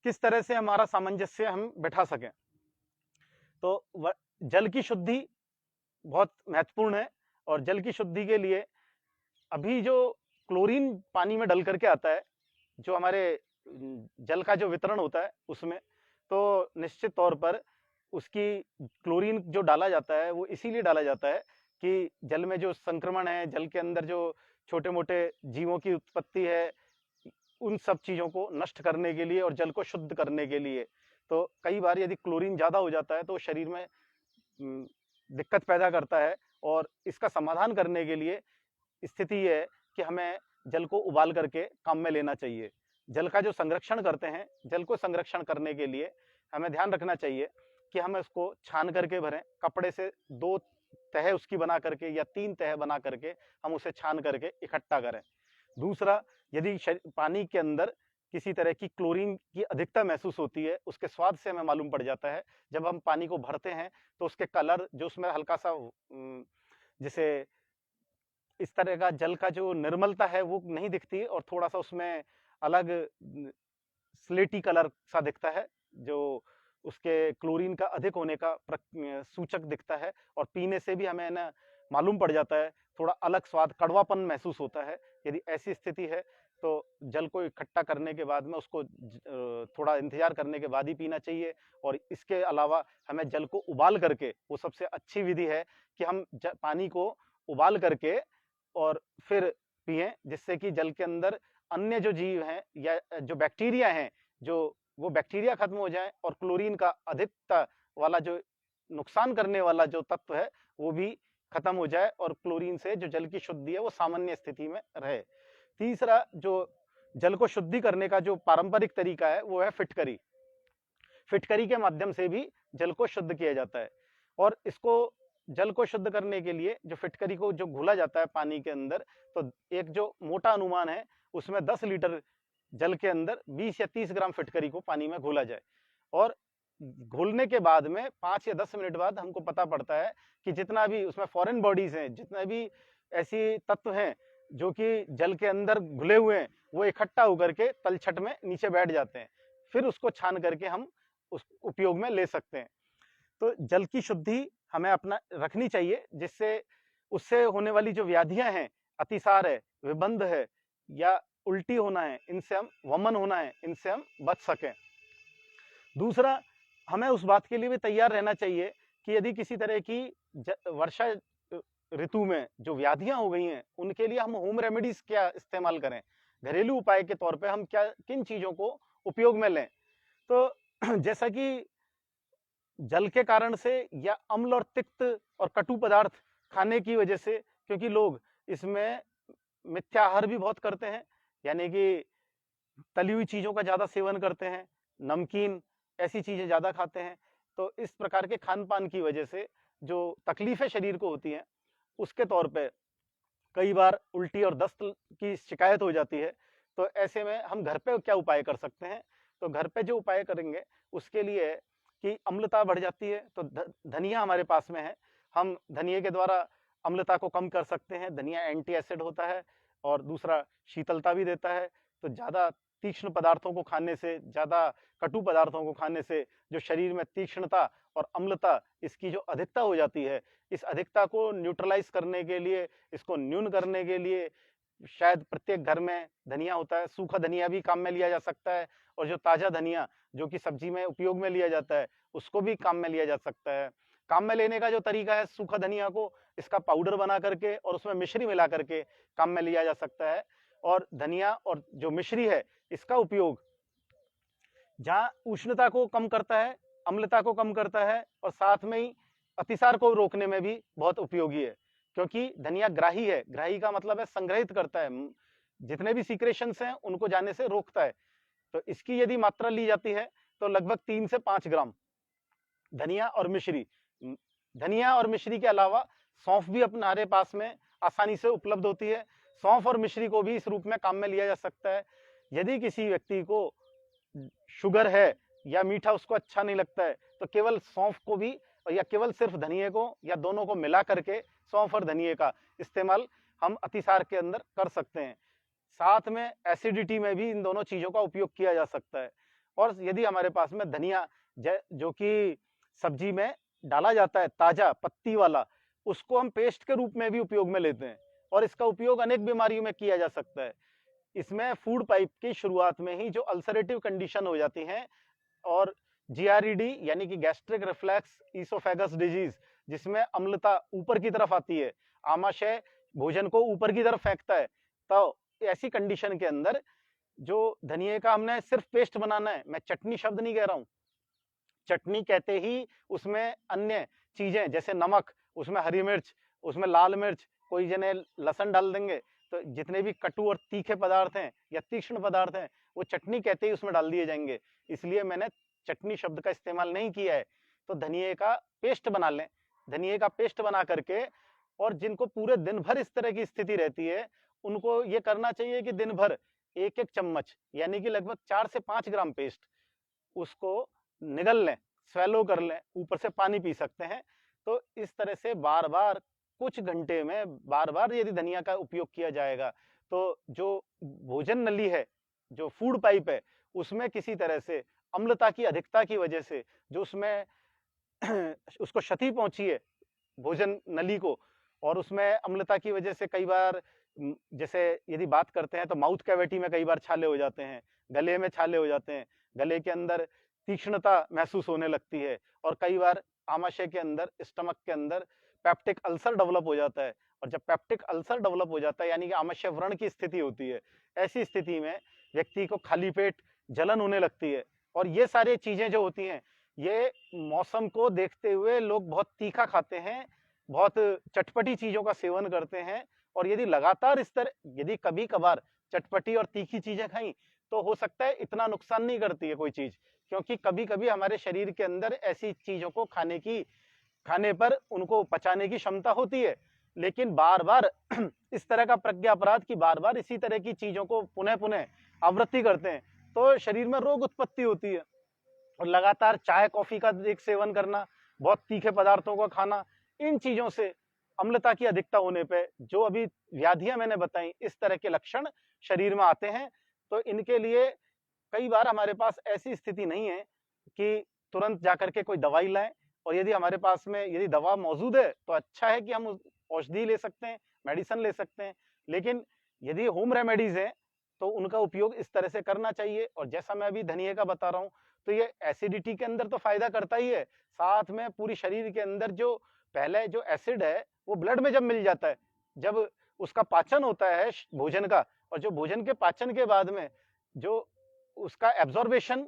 किस तरह से हमारा सामंजस्य हम बिठा सकें। तो जल की शुद्धि बहुत महत्वपूर्ण है, और जल की शुद्धि के लिए अभी जो क्लोरीन पानी में डल करके आता है, जो हमारे जल का जो वितरण होता है उसमें, तो निश्चित तौर पर उसकी क्लोरीन जो डाला जाता है वो इसीलिए डाला जाता है कि जल में जो संक्रमण है, जल के अंदर जो छोटे मोटे जीवों की उत्पत्ति है, उन सब चीजों को नष्ट करने के लिए और जल को शुद्ध करने के लिए। तो कई बार यदि क्लोरीन ज्यादा हो जाता है तो शरीर में दिक्कत पैदा करता है, और इसका समाधान करने के लिए स्थिति ये है कि हमें जल को उबाल करके काम में लेना चाहिए। जल का जो संरक्षण करते हैं, जल को संरक्षण करने के लिए हमें ध्यान रखना चाहिए कि हमें उसको छान करके भरें, कपड़े से 2 तह उसकी बना करके या 3 तह बना करके हम उसे छान करके इकट्ठा करें। दूसरा, यदि पानी के अंदर किसी तरह की क्लोरीन की अधिकता महसूस होती है, उसके स्वाद से हमें मालूम पड़ जाता है। जब हम पानी को भरते हैं तो उसके कलर जो उसमें हल्का सा जैसे इस तरह का जल का जो निर्मलता है वो नहीं दिखती, और थोड़ा सा उसमें अलग स्लेटी कलर सा दिखता है, जो उसके क्लोरीन का अधिक होने का सूचक दिखता है। और पीने से भी हमें ना मालूम पड़ जाता है, थोड़ा अलग स्वाद, कड़वापन महसूस होता है। यदि ऐसी स्थिति है तो जल को इकट्ठा करने के बाद में उसको थोड़ा इंतजार करने के बाद ही पीना चाहिए। और इसके अलावा हमें जल को उबाल करके, वो सबसे अच्छी विधि है कि हम पानी को उबाल करके और फिर पिएं, जिससे कि जल के अंदर अन्य जो जीव हैं या जो बैक्टीरिया हैं, जो वो बैक्टीरिया खत्म हो जाए और क्लोरीन का अधिकता वाला जो नुकसान करने वाला जो तत्व है वो भी खत्म हो जाए, और क्लोरीन से जो जल की शुद्धि है वो सामान्य स्थिति में रहे। तीसरा, जो जल को शुद्धि करने का जो पारंपरिक तरीका है वो है फिटकरी। फिटकरी के माध्यम से भी जल को शुद्ध किया जाता है। और इसको जल को शुद्ध करने के लिए जो फिटकरी को जो घोला जाता है पानी के अंदर, तो एक जो मोटा अनुमान है उसमें 10 लीटर जल के अंदर 20 या 30 ग्राम फिटकरी को पानी में घोला जाए। और घोलने के बाद में 5 या 10 मिनट बाद हमको पता पड़ता है कि जितना भी उसमें फॉरेन बॉडीज हैं, जितने भी ऐसी तत्व हैं जो कि जल के अंदर घुले हुए हैं, वो इकट्ठा होकर के तलछट में नीचे बैठ जाते हैं। फिर उसको छान करके हम उस उपयोग में ले सकते हैं। तो जल की शुद्धि हमें अपना रखनी चाहिए, जिससे उससे होने वाली जो व्याधियां हैं, अतिसार है, विबंध है या उल्टी होना है, इनसे हम वमन होना है, इनसे हम बच सकें। दूसरा, हमें उस बात के लिए भी तैयार रहना चाहिए कि यदि किसी तरह की वर्षा ऋतु में जो व्याधियां हो गई हैं, उनके लिए हम होम रेमेडीज क्या इस्तेमाल करें, घरेलू उपाय के तौर पे हम क्या किन चीजों को उपयोग में लें। तो जैसा कि जल के कारण से या अम्ल और तिक्त और कटु पदार्थ खाने की वजह से, क्योंकि लोग इसमें मिथ्याहार भी बहुत करते हैं, यानी कि तली हुई चीजों का ज्यादा सेवन करते हैं, नमकीन ऐसी चीजें ज्यादा खाते हैं। तो इस प्रकार के खान पान की वजह से जो तकलीफें शरीर को होती हैं, उसके तौर पे कई बार उल्टी और दस्त की शिकायत हो जाती है। तो ऐसे में हम घर पे क्या उपाय कर सकते हैं? तो घर पे जो उपाय करेंगे उसके लिए कि अम्लता बढ़ जाती है तो धनिया हमारे पास में है, हम धनिये के द्वारा अम्लता को कम कर सकते हैं। धनिया एंटी एसिड होता है और दूसरा शीतलता भी देता है। तो ज्यादा तीक्ष्ण पदार्थों को खाने से, ज्यादा कटु पदार्थों को खाने से जो शरीर में तीक्ष्णता और अम्लता इसकी जो अधिकता हो जाती है, इस अधिकता को न्यूट्रलाइज करने के लिए, इसको न्यून करने के लिए शायद प्रत्येक घर में धनिया होता है। सूखा धनिया भी काम में लिया जा सकता है, और जो ताजा धनिया जो कि सब्जी में उपयोग में लिया जाता है उसको भी काम में लिया जा सकता है। काम में लेने का जो तरीका है, सूखा धनिया को इसका पाउडर बना करके और उसमें मिश्री मिला करके काम में लिया जा सकता है। और धनिया और जो मिश्री है इसका उपयोग जहाँ उष्णता को कम करता है, अम्लता को कम करता है, और साथ में ही अतिसार को रोकने में भी बहुत उपयोगी है। क्योंकि धनिया ग्राही है, ग्राही का मतलब है संग्रहित करता है, जितने भी सीक्रेशंस हैं उनको जाने से रोकता है। तो इसकी यदि मात्रा ली जाती है तो लगभग 3 से 5 ग्राम धनिया और मिश्री। धनिया और मिश्री के अलावा सौंफ भी हमारे पास में आसानी से उपलब्ध होती है। सौंफ और मिश्री को भी इस रूप में काम में लिया जा सकता है। यदि किसी व्यक्ति को शुगर है या मीठा उसको अच्छा नहीं लगता है तो केवल सौंफ को भी या केवल सिर्फ धनिये को या दोनों को मिला करके सौंफ और धनिये का इस्तेमाल हम अतिसार के अंदर कर सकते हैं। साथ में एसिडिटी में भी इन दोनों चीजों का उपयोग किया जा सकता है। और यदि हमारे पास में धनिया जो कि सब्जी में डाला जाता है ताजा पत्ती वाला, उसको हम पेस्ट के रूप में भी उपयोग में लेते हैं, और इसका उपयोग अनेक बीमारियों में किया जा सकता है। इसमें फूड पाइप की शुरुआत में ही जो अल्सरेटिव कंडीशन हो जाती है और GRED यानी कि गैस्ट्रिक रिफ्लैक्स ईसोफेगस डिजीज, जिसमें अम्लता ऊपर की तरफ आती है, आमाशय भोजन को ऊपर की तरफ फेंकता है। तो ऐसी कंडीशन के अंदर जो धनिये का हमने सिर्फ पेस्ट बनाना है, मैं चटनी शब्द नहीं कह रहा हूं, चटनी कहते ही उसमें अन्य चीजें जैसे नमक, उसमें हरी मिर्च, उसमें लाल मिर्च, कोई जने लहसुन डाल देंगे, तो जितने भी कटु और तीखे पदार्थ हैं या तीक्ष्ण पदार्थ हैं वो चटनी कहते ही उसमें डाल दिए जाएंगे, इसलिए मैंने चटनी शब्द का इस्तेमाल नहीं किया है। तो धनिये का पेस्ट बना लें, धनिये का पेस्ट बना करके, और जिनको पूरे दिन भर इस तरह की स्थिति रहती है उनको ये करना चाहिए कि दिन भर एक एक चम्मच यानी कि लगभग 4 से 5 ग्राम पेस्ट उसको निगल लें, स्वेलो कर लें, ऊपर से पानी पी सकते हैं। तो इस तरह से बार बार कुछ घंटे में बार बार यदि धनिया का उपयोग किया जाएगा तो जो भोजन नली है, जो फूड पाइप है, उसमें किसी तरह से अम्लता की अधिकता की वजह से जो उसमें उसको क्षति पहुंची है भोजन नली को, और उसमें अम्लता की वजह से कई बार जैसे यदि बात करते हैं तो माउथ कैविटी में कई बार छाले हो जाते हैं, गले में छाले हो जाते हैं, गले के अंदर तीक्ष्णता महसूस होने लगती है, और कई बार आमाशय के अंदर, स्टमक के अंदर पेप्टिक अल्सर डेवलप हो जाता है। और जब पेप्टिक अल्सर डेवलप हो जाता है यानी कि आमाशय व्रण की स्थिति होती है, ऐसी स्थिति में व्यक्ति को खाली पेट जलन होने लगती है। और ये सारी चीजें जो होती हैं, ये मौसम को देखते हुए लोग बहुत तीखा खाते हैं, बहुत चटपटी चीजों का सेवन करते हैं, और यदि लगातार इस तरह यदि कभी कभार चटपटी और तीखी चीजें खाई तो हो सकता है इतना नुकसान नहीं करती है कोई चीज, क्योंकि कभी कभी हमारे शरीर के अंदर ऐसी चीजों को खाने पर उनको पचाने की क्षमता होती है। लेकिन बार बार इस तरह का प्रज्ञा अपराध की बार बार इसी तरह की चीजों को पुनः पुनः आवृत्ति करते हैं तो शरीर में रोग उत्पत्ति होती है। और लगातार चाय कॉफी का एक सेवन करना, बहुत तीखे पदार्थों का खाना, इन चीजों से अम्लता की अधिकता होने पे जो अभी व्याधियां मैंने बताई, इस तरह के लक्षण शरीर में आते हैं। तो इनके लिए कई बार हमारे पास ऐसी स्थिति नहीं है कि तुरंत जाकर के कोई दवाई लाएं, और यदि हमारे पास में यदि दवा मौजूद है तो अच्छा है कि हम औषधि ले सकते हैं, मेडिसिन ले सकते हैं। लेकिन यदि होम रेमेडीज है तो उनका उपयोग इस तरह से करना चाहिए। और जैसा मैं अभी धनिये का बता रहा हूँ, तो ये एसिडिटी के अंदर तो फायदा करता ही है, साथ में पूरी शरीर के अंदर जो पहले जो एसिड है वो ब्लड में जब मिल जाता है, जब उसका पाचन होता है भोजन का, और जो भोजन के पाचन के बाद में जो उसका एब्जॉर्बेशन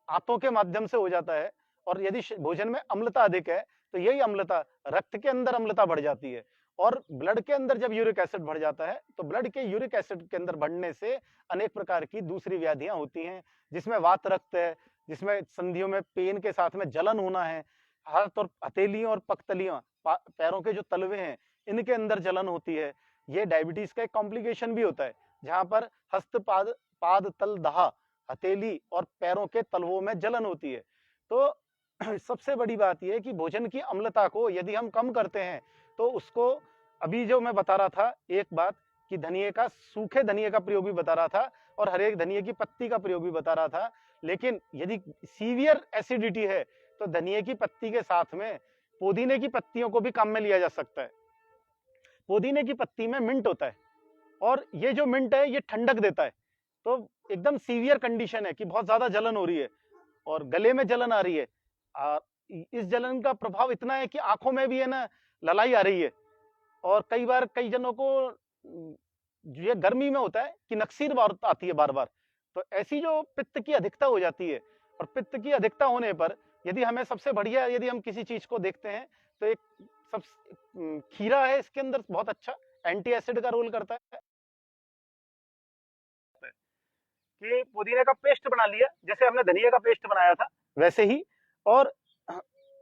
आंतों के माध्यम से हो जाता है, और यदि भोजन में अम्लता अधिक है तो यही अम्लता रक्त के अंदर अम्लता बढ़ जाती है, और ब्लड के अंदर जब यूरिक एसिड बढ़ जाता है तो ब्लड के यूरिक एसिड के अंदर बढ़ने से अनेक प्रकार की दूसरी व्याधियां होती हैं, जिसमें वात रक्त है, जिसमें संधियों में पेन के साथ में जलन होना है, हाथ और हथेलियों और पगतलियां, पैरों के जो तलवे हैं इनके अंदर जलन होती है। ये डायबिटीज का एक कॉम्प्लिकेशन भी होता है, जहां पर हस्त पाद तल दहा, हथेली और पैरों के तलवों में जलन होती है। तो सबसे बड़ी बात यह है कि भोजन की अम्लता को यदि हम कम करते हैं तो उसको, अभी जो मैं बता रहा था एक बात कि धनिये का, सूखे धनिये का प्रयोग भी बता रहा था और हर एक धनिये की पत्ती का प्रयोग भी बता रहा था, लेकिन यदि सीवियर एसिडिटी है तो धनिये की पत्ती के साथ में पुदीने की पत्तियों को भी काम में लिया जा सकता है। पुदीने की पत्ती में मिंट होता है, और ये जो मिंट है ये ठंडक देता है। तो एकदम सीवियर कंडीशन है कि बहुत ज्यादा जलन हो रही है और गले में जलन आ रही है, इस जलन का प्रभाव इतना है कि आंखों में भी है ना ललाई आ रही है, और कई बार कई जनों को ये गर्मी में होता है कि नक्सीर आती है बार बार। तो ऐसी जो पित्त की अधिकता हो जाती है, और पित्त की अधिकता होने पर यदि हमें सबसे बढ़िया, यदि हम किसी चीज को देखते हैं तो एक सब खीरा है, इसके अंदर बहुत अच्छा एंटी एसिड का रोल करता है कि पुदीने का पेस्ट बना लिया, जैसे हमने धनिया का पेस्ट बनाया था वैसे ही। और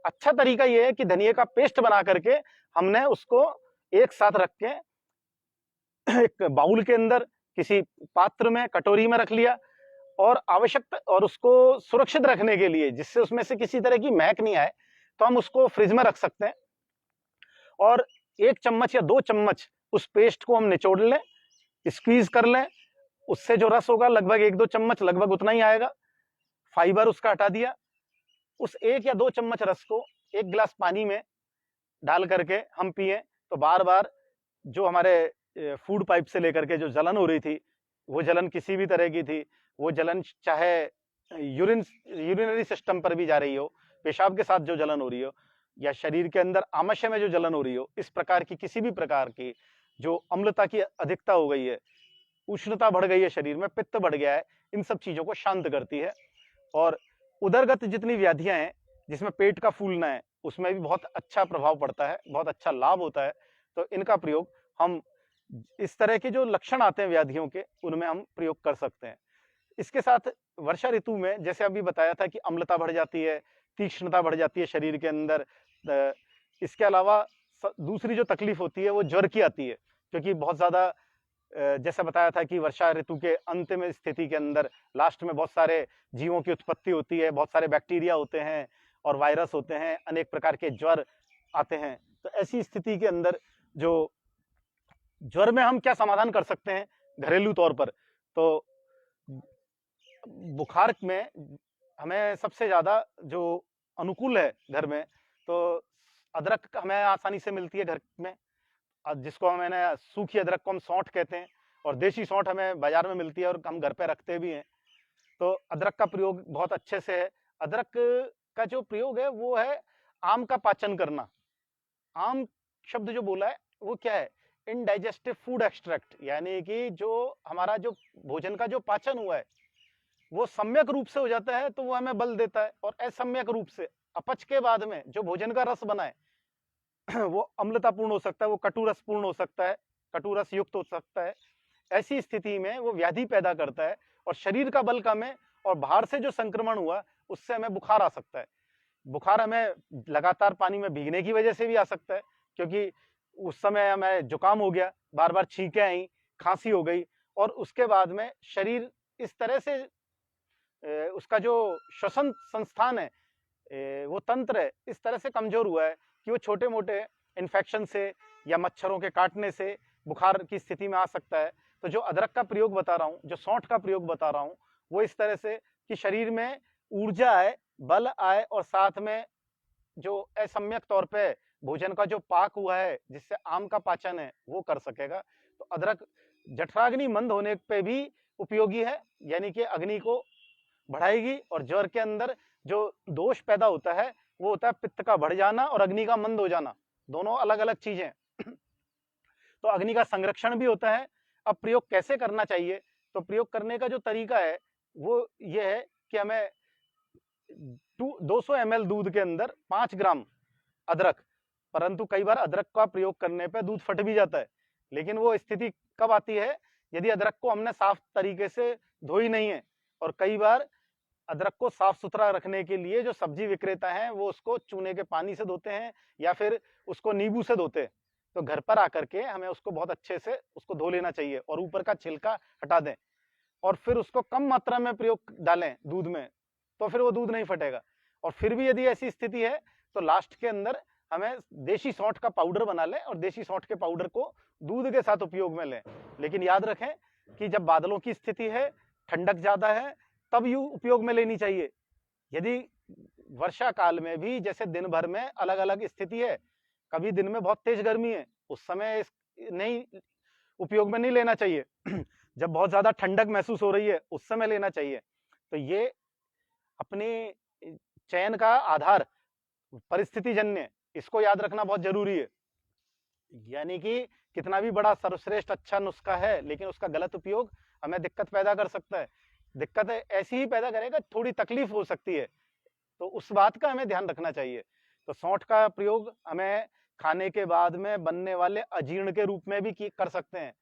अच्छा तरीका यह है कि धनिया का पेस्ट बना करके हमने उसको एक साथ रख के एक बाउल के अंदर किसी पात्र में, कटोरी में रख लिया, और आवश्यक और उसको सुरक्षित रखने के लिए जिससे उसमें से किसी तरह की महक नहीं आए तो हम उसको फ्रिज में रख सकते हैं। और 1 चम्मच या 2 चम्मच उस पेस्ट को हम निचोड़ लें, स्क्वीज कर लें, उससे जो रस होगा लगभग 1-2 चम्मच, लगभग उतना ही आएगा, फाइबर उसका हटा दिया। उस 1 या 2 चम्मच रस को 1 गिलास पानी में डाल करके हम पिए तो बार बार जो हमारे फूड पाइप से लेकर के जो जलन हो रही थी, वो जलन किसी भी तरह की थी, वो जलन चाहे यूरिनरी सिस्टम पर भी जा रही हो, पेशाब के साथ जो जलन हो रही हो, या शरीर के अंदर आमाशय में जो जलन हो रही हो, इस प्रकार की किसी भी प्रकार की जो अम्लता की अधिकता हो गई है, उष्णता बढ़ गई है शरीर में, पित्त बढ़ गया है, इन सब चीजों को शांत करती है। और उदरगत जितनी व्याधियां हैं जिसमें पेट का फूलना है, उसमें भी बहुत अच्छा प्रभाव पड़ता है, बहुत अच्छा लाभ होता है। तो इनका प्रयोग हम इस तरह के जो लक्षण आते हैं व्याधियों के, उनमें हम प्रयोग कर सकते हैं। इसके साथ वर्षा ऋतु में जैसे अभी बताया था कि अम्लता बढ़ जाती है, तीक्ष्णता बढ़ जाती है शरीर के अंदर। इसके अलावा दूसरी जो तकलीफ होती है वो ज्वर की आती है, क्योंकि बहुत ज्यादा जैसा बताया था कि वर्षा ऋतु के अंतिम स्थिति के अंदर लास्ट में बहुत सारे जीवों की उत्पत्ति होती है, बहुत सारे बैक्टीरिया होते हैं और वायरस होते हैं, अनेक प्रकार के ज्वर आते हैं। तो ऐसी स्थिति के अंदर जो ज्वर में हम क्या समाधान कर सकते हैं घरेलू तौर पर, तो बुखार में हमें सबसे ज्यादा जो अनुकूल है घर में, तो अदरक हमें आसानी से मिलती है घर में, जिसको मैंने सूखी अदरक को हम सौंठ कहते हैं, और देशी सौंठ हमें बाजार में मिलती है और हम घर पे रखते भी हैं। तो अदरक का प्रयोग बहुत अच्छे से है। अदरक का जो प्रयोग है वो है आम का पाचन करना। आम शब्द जो बोला है वो क्या है, इनडाइजेस्टिव फूड एक्सट्रैक्ट, यानी कि जो हमारा जो भोजन का जो पाचन हुआ है वो सम्यक रूप से हो जाता है तो वो हमें बल देता है, और असम्यक रूप से अपच के बाद में जो भोजन का रस बना है वो अम्लतापूर्ण हो सकता है, वो कटु रस पूर्ण हो सकता है, कटु रस युक्त हो सकता है। ऐसी स्थिति में वो व्याधि पैदा करता है और शरीर का बल कम है, और बाहर से जो संक्रमण हुआ उससे हमें बुखार आ सकता है। बुखार हमें लगातार पानी में भीगने की वजह से भी आ सकता है, क्योंकि उस समय हमें जुकाम हो गया, बार बार छींकें आई, खांसी हो गई, और उसके बाद में शरीर इस तरह से उसका जो श्वसन संस्थान है, वो तंत्र है, इस तरह से कमजोर हुआ है कि वो छोटे मोटे इन्फेक्शन से या मच्छरों के काटने से बुखार की स्थिति में आ सकता है। तो जो अदरक का प्रयोग बता रहा हूँ, जो सौंठ का प्रयोग बता रहा हूँ, वो इस तरह से कि शरीर में ऊर्जा आए, बल आए, और साथ में जो असम्यक तौर पे भोजन का जो पाक हुआ है जिससे आम का पाचन है वो कर सकेगा। तो अदरक जठराग्नि मंद होने पे भी उपयोगी है, यानी कि अग्नि को बढ़ाएगी, और ज्वर के अंदर जो दोष पैदा होता है वो होता है पित्त का बढ़ जाना और अग्नि का मंद हो जाना, दोनों अलग अलग चीजें। तो अग्नि का संरक्षण भी होता है। अब प्रयोग कैसे करना चाहिए, तो प्रयोग करने का जो तरीका है वो ये है कि हमें 200 ml दूध के अंदर 5 ग्राम अदरक, परंतु कई बार अदरक का प्रयोग करने पे दूध फट भी जाता है, लेकिन वो स्थिति कब आती है, यदि अदरक को हमने साफ तरीके से धोई नहीं है। और कई बार अदरक को साफ सुथरा रखने के लिए जो सब्जी विक्रेता हैं वो उसको चूने के पानी से धोते हैं या फिर उसको नींबू से धोते हैं। तो घर पर आकर के हमें उसको बहुत अच्छे से उसको धो लेना चाहिए और ऊपर का छिलका हटा दें, और फिर उसको कम मात्रा में प्रयोग डालें दूध में, तो फिर वो दूध नहीं फटेगा। और फिर भी यदि ऐसी स्थिति है तो लास्ट के अंदर हमें देशी सौंठ का पाउडर बना लें और देशी सौंठ के पाउडर को दूध के साथ उपयोग में लें। लेकिन याद रखें कि जब बादलों की स्थिति है, ठंडक ज्यादा है, तब यू उपयोग में लेनी चाहिए। यदि वर्षा काल में भी जैसे दिन भर में अलग अलग स्थिति है, कभी दिन में बहुत तेज गर्मी है, उस समय नहीं उपयोग में नहीं लेना चाहिए जब बहुत ज्यादा ठंडक महसूस हो रही है उस समय लेना चाहिए। तो ये अपने चयन का आधार परिस्थिति जन्य, इसको याद रखना बहुत जरूरी है। यानी कि कितना भी बड़ा सर्वश्रेष्ठ अच्छा नुस्खा है, लेकिन उसका गलत उपयोग हमें दिक्कत पैदा कर सकता है। दिक्कत ऐसी ही पैदा करेगा, थोड़ी तकलीफ हो सकती है, तो उस बात का हमें ध्यान रखना चाहिए। तो सौंठ का प्रयोग हमें खाने के बाद में बनने वाले अजीर्ण के रूप में भी कर सकते हैं।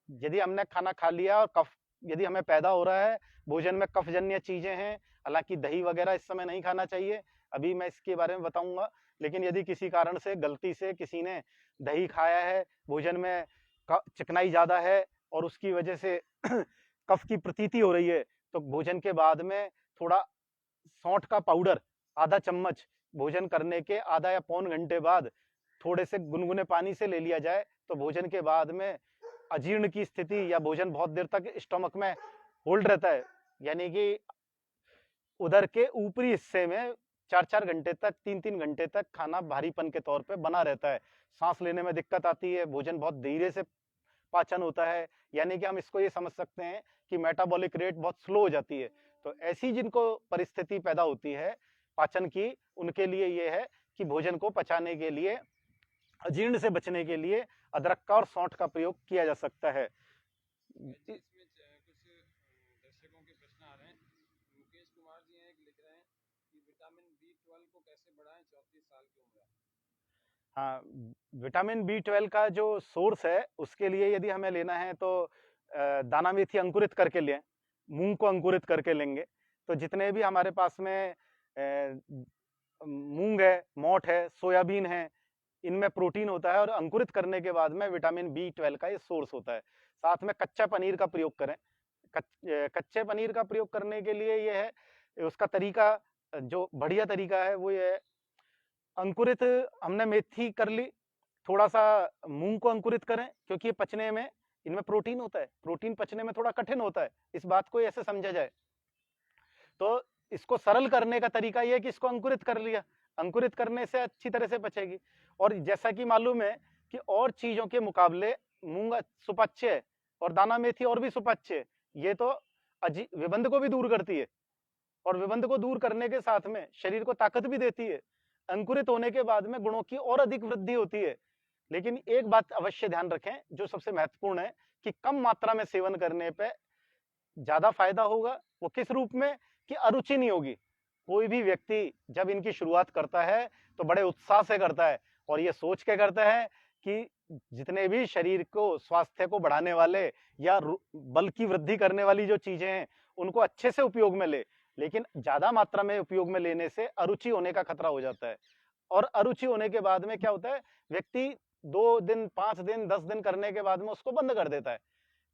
यदि हमने खाना खा लिया और कफ यदि हमें पैदा हो रहा है, भोजन में कफजन्य चीजें हैं, हालांकि दही वगैरह इस समय नहीं खाना चाहिए, अभी मैं इसके बारे में बताऊंगा। लेकिन यदि किसी कारण से गलती से किसी ने दही खाया है, भोजन में चिकनाई ज्यादा है और उसकी वजह से कफ की प्रतीति हो रही है, तो भोजन के बाद में थोड़ा सौंठ का पाउडर आधा चम्मच भोजन करने के आधा या पौन घंटे बाद थोड़े से गुनगुने पानी से ले लिया जाए, तो भोजन के बाद में अजीर्ण की स्थिति या भोजन बहुत देर तक स्टमक में होल्ड रहता है, यानी कि उदर के ऊपरी हिस्से में 4-4 घंटे तक, 3-3 घंटे तक खाना भारीपन के तौर पे बना रहता है। सांस लेने में दिक्कत आती है, भोजन बहुत धीरे से पाचन होता है, यानी कि हम इसको ये समझ सकते हैं कि मेटाबॉलिक रेट बहुत स्लो हो जाती है। तो ऐसी जिनको परिस्थिति पैदा होती है पाचन की, उनके लिए ये है कि भोजन को पचाने के लिए, अजीर्ण से बचने के लिए अदरक का और सौंठ का प्रयोग किया जा सकता है। इसमें कुछ दर्शकों के प्रश्न आ रहे हैं। मुकेश कुमार जी हैं, एक लिख रहे हैं कि विटामिन B12 को कैसे बढ़ाएं 34 साल की उम्र में। हाँ, विटामिन B12 का जो सोर्स है उसके लिए यदि हमें लेना है तो दाना मेथी अंकुरित करके लें, मूंग को अंकुरित करके लेंगे। तो जितने भी हमारे पास में मूंग है, मोठ है, सोयाबीन है, इनमें प्रोटीन होता है और अंकुरित करने के बाद में विटामिन B12 का ये सोर्स होता है। साथ में कच्चा पनीर का प्रयोग करें। कच्चे पनीर का प्रयोग करने के लिए ये है, उसका तरीका जो बढ़िया तरीका है वो ये है, अंकुरित हमने मेथी कर ली, थोड़ा सा मूंग को अंकुरित करें क्योंकि ये पचने में, इनमें प्रोटीन होता है, प्रोटीन पचने में थोड़ा कठिन होता है, इस बात को ऐसे समझा जाए। तो इसको सरल करने का तरीका ये है कि इसको अंकुरित कर लिया, अंकुरित करने से अच्छी तरह से पचेगी। और जैसा कि मालूम है कि और चीजों के मुकाबले मूंग सुपाच्य है और दाना मेथी और भी सुपाच्य है, ये तो विबंध को भी दूर करती है और विबंध को दूर करने के साथ में शरीर को ताकत भी देती है। अंकुरित होने के बाद में गुणों की और अधिक वृद्धि होती है। लेकिन एक बात अवश्य ध्यान रखें जो सबसे महत्वपूर्ण है कि कम मात्रा में सेवन करने पे ज्यादा फायदा होगा। वो किस रूप में कि अरुचि नहीं होगी। कोई भी व्यक्ति जब इनकी शुरुआत करता है तो बड़े उत्साह से करता है और ये सोच के करता है कि जितने भी शरीर को, स्वास्थ्य को बढ़ाने वाले या बल की वृद्धि करने वाली जो चीजें हैं उनको अच्छे से उपयोग में ले। लेकिन ज्यादा मात्रा में उपयोग में लेने से अरुचि होने का खतरा हो जाता है और अरुचि होने के बाद में क्या होता है, व्यक्ति 2 दिन, 5 दिन, 10 दिन करने के बाद में उसको बंद कर देता है।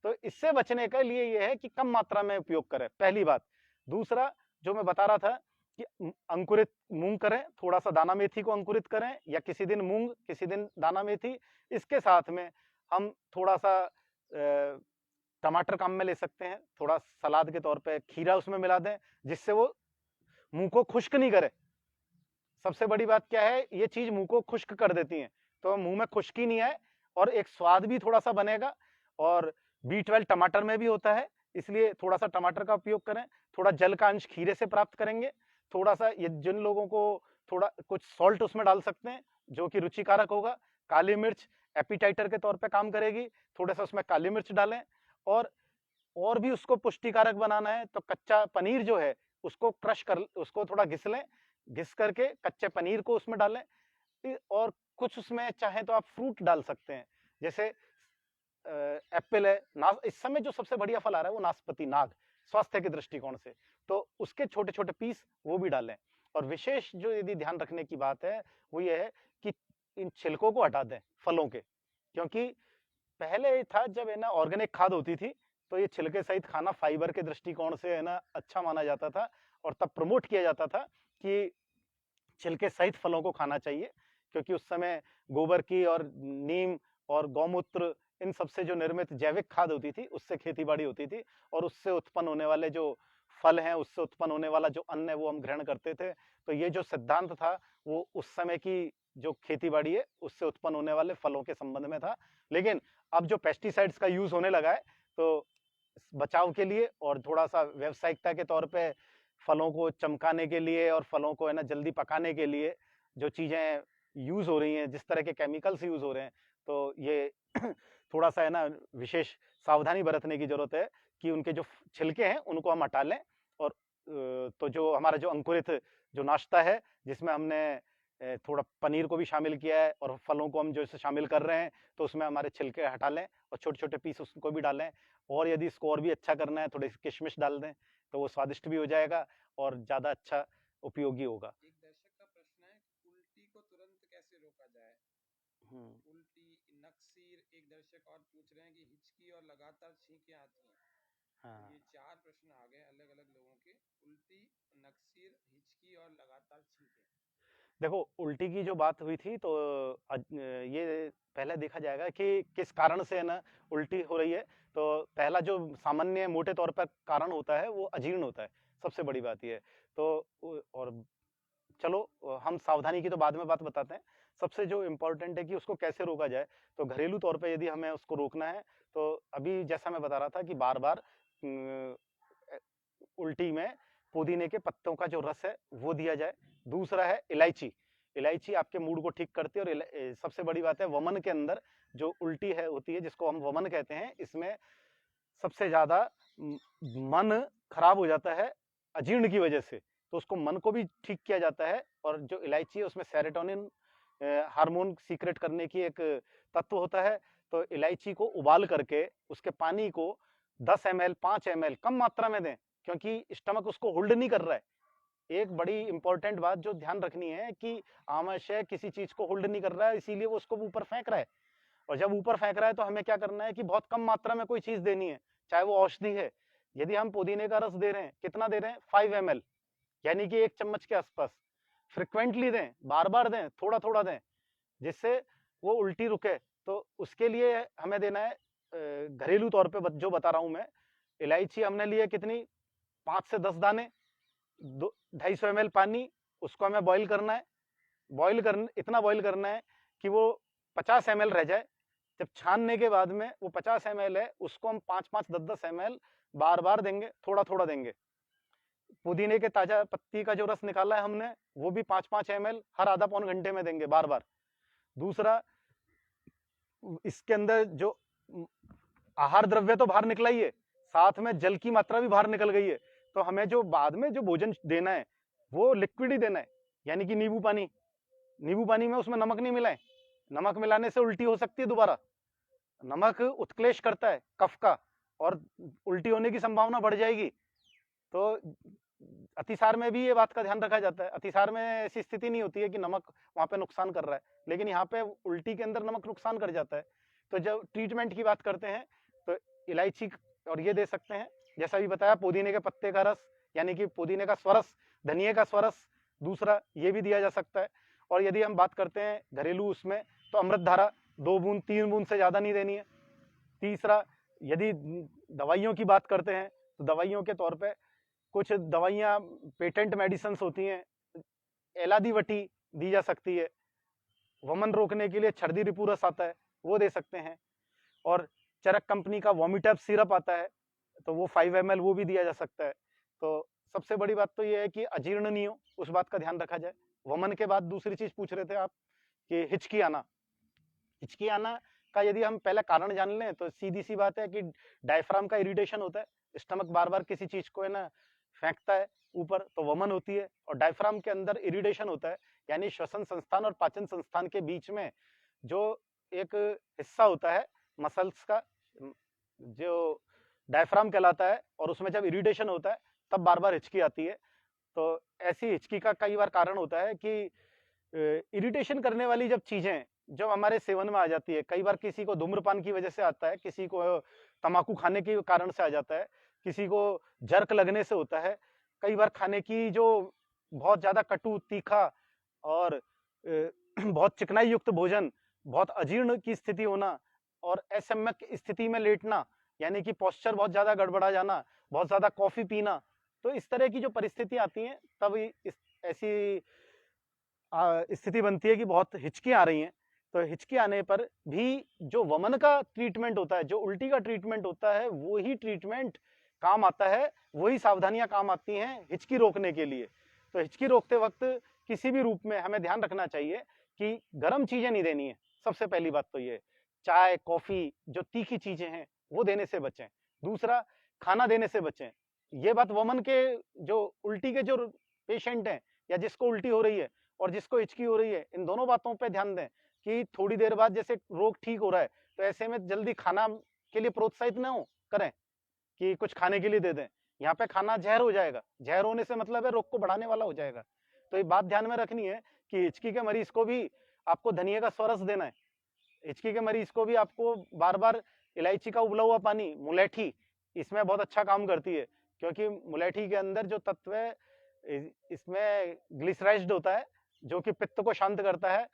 तो इससे बचने के लिए यह है कि कम मात्रा में उपयोग करें, पहली बात। दूसरा जो मैं बता रहा था कि अंकुरित मूंग करें, थोड़ा सा दाना मेथी को अंकुरित करें या किसी दिन मूंग किसी दिन दाना मेथी। इसके साथ में हम थोड़ा सा टमाटर काम में ले सकते हैं, थोड़ा सलाद के तौर पे खीरा उसमें मिला दें जिससे वो मुंह को खुश्क नहीं करे। सबसे बड़ी बात क्या है, ये चीज मुंह को खुश्क कर देती है, तो मुंह में खुश्की नहीं आए और एक स्वाद भी थोड़ा सा बनेगा। और B12 टमाटर में भी होता है, इसलिए थोड़ा सा टमाटर का उपयोग करें। थोड़ा जल का अंश खीरे से प्राप्त करेंगे। थोड़ा सा ये जिन लोगों को थोड़ा कुछ सॉल्ट उसमें डाल सकते हैं जो कि रुचिकारक होगा। काली मिर्च एपिटाइटर के तौर पे काम करेगी, थोड़ा सा उसमें काली मिर्च डालें। और भी उसको पुष्टिकारक बनाना है तो कच्चा पनीर जो है उसको क्रश कर, उसको थोड़ा घिस लें, घिस करके कच्चे पनीर को उसमें डालें। और कुछ उसमें चाहे तो आप फ्रूट डाल सकते हैं, जैसे एप्पल है, इस समय जो सबसे बढ़िया फल आ रहा है वो नाशपाती, नाग, स्वास्थ्य के दृष्टिकोण से, तो उसके छोटे छोटे पीस वो भी डालें। और विशेष जो यदि ध्यान रखने की बात है वो ये है कि इन छिलकों को हटा दें फलों के, क्योंकि पहले था जब है ना ऑर्गेनिक खाद होती थी तो ये छिलके सहित खाना फाइबर के दृष्टिकोण से है ना अच्छा माना जाता था और तब प्रमोट किया जाता था कि छिलके सहित फलों को खाना चाहिए, क्योंकि उस समय गोबर की और नीम और गौमूत्र इन सबसे जो निर्मित जैविक खाद होती थी उससे खेतीबाड़ी होती थी और उससे उत्पन्न होने वाले जो फल हैं, उससे उत्पन्न होने वाला जो अन्न है वो हम ग्रहण करते थे। तो ये जो सिद्धांत था वो उस समय की जो खेतीबाड़ी है उससे उत्पन्न होने वाले फलों के संबंध में था। लेकिन अब जो पेस्टिसाइड्स का यूज होने लगा है तो बचाव के लिए और थोड़ा सा व्यावसायिकता के तौर पे फलों को चमकाने के लिए और फलों को है ना जल्दी पकाने के लिए जो चीजें यूज हो रही हैं, जिस तरह के केमिकल्स यूज हो रहे हैं, तो ये थोड़ा सा है ना विशेष सावधानी बरतने की जरूरत है कि उनके जो छिलके हैं उनको हम हटा लें। और तो जो हमारा जो अंकुरित जो नाश्ता है जिसमें हमने थोड़ा पनीर को भी शामिल किया है और फलों को हम जो इसे शामिल कर रहे हैं, तो उसमें हमारे छिलके हटा लें और छोटे छोटे पीस उसको भी डालें। और यदि इसको और भी अच्छा करना है थोड़ी किशमिश डाल दें तो वो स्वादिष्ट भी हो जाएगा और ज्यादा अच्छा उपयोगी होगा। एक दर्शक का प्रश्न है, उल्टी को तुरंत कैसे रोका जाए? उल्टी, नक्सीर, एक दर्शक और पूछ रहे हैं कि हिचकी और लगातार छींकें आती हैं। हाँ। ये 4 प्रश्न आ गए अलग अलग लोगों के, उल्टी, नक्सीर, हिचकी और लगातार छींकें। देखो उल्टी की जो बात हुई थी तो ये पहले देखा जाएगा कि किस कारण से है ना उल्टी हो रही है। तो पहला जो सामान्य मोटे तौर पर कारण होता है वो अजीर्ण होता है, सबसे बड़ी बात ये है। तो और चलो हम सावधानी की तो बाद में बात बताते हैं। सबसे जो इम्पोर्टेंट है कि उसको कैसे रोका जाए, तो घरेलू तौर पे यदि हमें उसको रोकना है तो अभी जैसा मैं बता रहा था कि बार बार उल्टी में पुदीने के पत्तों का जो रस है वो दिया जाए। दूसरा है इलायची। इलायची आपके मूड को ठीक करती है। और सबसे बड़ी बात है, वमन के अंदर जो उल्टी है होती है, जिसको हम वमन कहते हैं, इसमें सबसे ज्यादा मन खराब हो जाता है अजीर्ण की वजह से, तो उसको मन को भी ठीक किया जाता है। और जो इलायची है उसमें सेरोटोनिन हार्मोन सीक्रेट करने की एक तत्व होता है। तो इलायची को उबाल करके उसके पानी को 10 ml 5 ml कम मात्रा में दें, क्योंकि स्टमक उसको होल्ड नहीं कर रहा है। एक बड़ी इंपॉर्टेंट बात जो ध्यान रखनी है कि आमाशय किसी चीज को होल्ड नहीं कर रहा है, इसीलिए वो उसको ऊपर फेंक रहा है। और जब ऊपर फेंक रहा है तो हमें क्या करना है कि बहुत कम मात्रा में कोई चीज देनी है, चाहे वो औषधि है। यदि हम पुदीने का रस दे रहे हैं, कितना दे रहे हैं, 5 ml, यानी कि 1 चम्मच के आसपास। फ्रिक्वेंटली दें, बार बार दें, थोड़ा थोड़ा दें, जिससे वो उल्टी रुके। तो उसके लिए हमें देना है घरेलू तौर पे जो बता रहा हूं मैं। इलायची हमने लिए कितनी, 5 से 10 दाने, 250 ml पानी, उसको हमें बॉईल करना है। इतना बॉईल करना है कि वो 50 ml रह जाए। जब छानने के बाद में वो 50 ml है, उसको हम 5-5 10-10 ml बार बार देंगे, थोड़ा थोड़ा देंगे। पुदीने के ताजा पत्ती का जो रस निकाला है हमने, वो भी 5-5 ml हर आधा पौन घंटे में देंगे बार बार। दूसरा, इसके अंदर जो आहार द्रव्य तो बाहर निकला ही है, साथ में जल की मात्रा भी बाहर निकल गई है। तो हमें जो बाद में जो भोजन देना है वो लिक्विड ही देना है, यानी कि नींबू पानी। नींबू पानी में उसमें नमक नहीं मिलाएं, नमक मिलाने से उल्टी हो सकती है दोबारा। नमक उत्क्लेश करता है कफ का, और उल्टी होने की संभावना बढ़ जाएगी। तो अतिसार में भी ये बात का ध्यान रखा जाता है। अतिसार में ऐसी स्थिति नहीं होती है कि नमक वहां पे नुकसान कर रहा है, लेकिन यहाँ पे उल्टी के अंदर नमक नुकसान कर जाता है। तो जब ट्रीटमेंट की बात करते हैं तो इलायची और ये दे सकते हैं, जैसा भी बताया, पुदीने के पत्ते का रस, यानी कि पुदीने का स्वरस, धनिये का स्वरस, दूसरा ये भी दिया जा सकता है। और यदि हम बात करते हैं घरेलू उसमें, तो अमृत धारा 2 बूंद 3 बूंद से ज्यादा नहीं देनी है। तीसरा, यदि दवाइयों की बात करते हैं तो दवाइयों के तौर पे कुछ दवाइयाँ पेटेंट मेडिसिन होती हैं, एलादीवटी दी जा सकती है। वमन रोकने के लिए छर्दी रिपूरस आता है, वो दे सकते हैं। और चरक कंपनी का वोमिटैप सिरप आता है, तो वो 5 ml वो भी दिया जा सकता है। तो सबसे बड़ी बात तो ये है कि अजीर्ण नहीं हो, उस बात का ध्यान रखा जाए। वमन के बाद दूसरी चीज पूछ रहे थे आप कि हिचकी आना। हिचकी आना का यदि हम पहले कारण जान लें तो सीधी सी बात है कि डायफ्राम का इरिटेशन होता है। स्टमक बार बार किसी चीज को है ना फेंकता है ऊपर, तो वमन होती है। और डायफ्राम के अंदर इरिटेशन होता है, यानी श्वसन संस्थान और पाचन संस्थान के बीच में जो एक हिस्सा होता है मसल्स का, जो डायफ्राम कहलाता है, और उसमें जब इरिटेशन होता है तब बार बार हिचकी आती है। तो ऐसी हिचकी का कई बार कारण होता है कि इरिटेशन करने वाली जब चीजें जब हमारे सेवन में आ जाती है, कई बार किसी को धूम्रपान की वजह से आता है, किसी को तंबाकू खाने के कारण से आ जाता है, किसी को जर्क लगने से होता है, कई बार खाने की जो बहुत ज्यादा कटु तीखा और बहुत चिकनाई युक्त भोजन, बहुत अजीर्ण की स्थिति होना और असम्यक स्थिति में लेटना, यानी कि पोस्चर बहुत ज्यादा गड़बड़ा जाना, बहुत ज्यादा कॉफी पीना। तो इस तरह की जो परिस्थिति आती हैं तब ऐसी स्थिति बनती है कि बहुत हिचकी आ रही हैं। तो हिचकी आने पर भी जो वमन का ट्रीटमेंट होता है, जो उल्टी का ट्रीटमेंट होता है, वो ही ट्रीटमेंट काम आता है, वही सावधानियां काम आती हैं हिचकी रोकने के लिए। तो हिचकी रोकते वक्त किसी भी रूप में हमें ध्यान रखना चाहिए कि गर्म चीजें नहीं देनी है। सबसे पहली बात तो ये, चाय कॉफी जो तीखी चीजें हैं वो देने से बचें। दूसरा, खाना देने से बचें। ये बात वमन के जो उल्टी के जो पेशेंट हैं या जिसको उल्टी हो रही है और जिसको हिचकी हो रही है, इन दोनों बातों पे ध्यान दें कि थोड़ी देर बाद जैसे रोग ठीक हो रहा है तो ऐसे में जल्दी खाना के लिए प्रोत्साहित ना हो करें कि कुछ खाने के लिए दे दें। यहाँ पे खाना जहर हो जाएगा, जहर होने से मतलब है रोग को बढ़ाने वाला हो जाएगा। तो ये बात ध्यान में रखनी है कि हिचकी के मरीज को भी आपको धनिये का स्वरस देना है। हिचकी के मरीज को भी आपको बार बार इलायची का उबला हुआ पानी, मुलेठी, इसमें बहुत अच्छा काम करती है, क्योंकि मुलेठी के अंदर जो तत्व है इसमें ग्लिसराइज्ड होता है जो कि पित्त को शांत करता है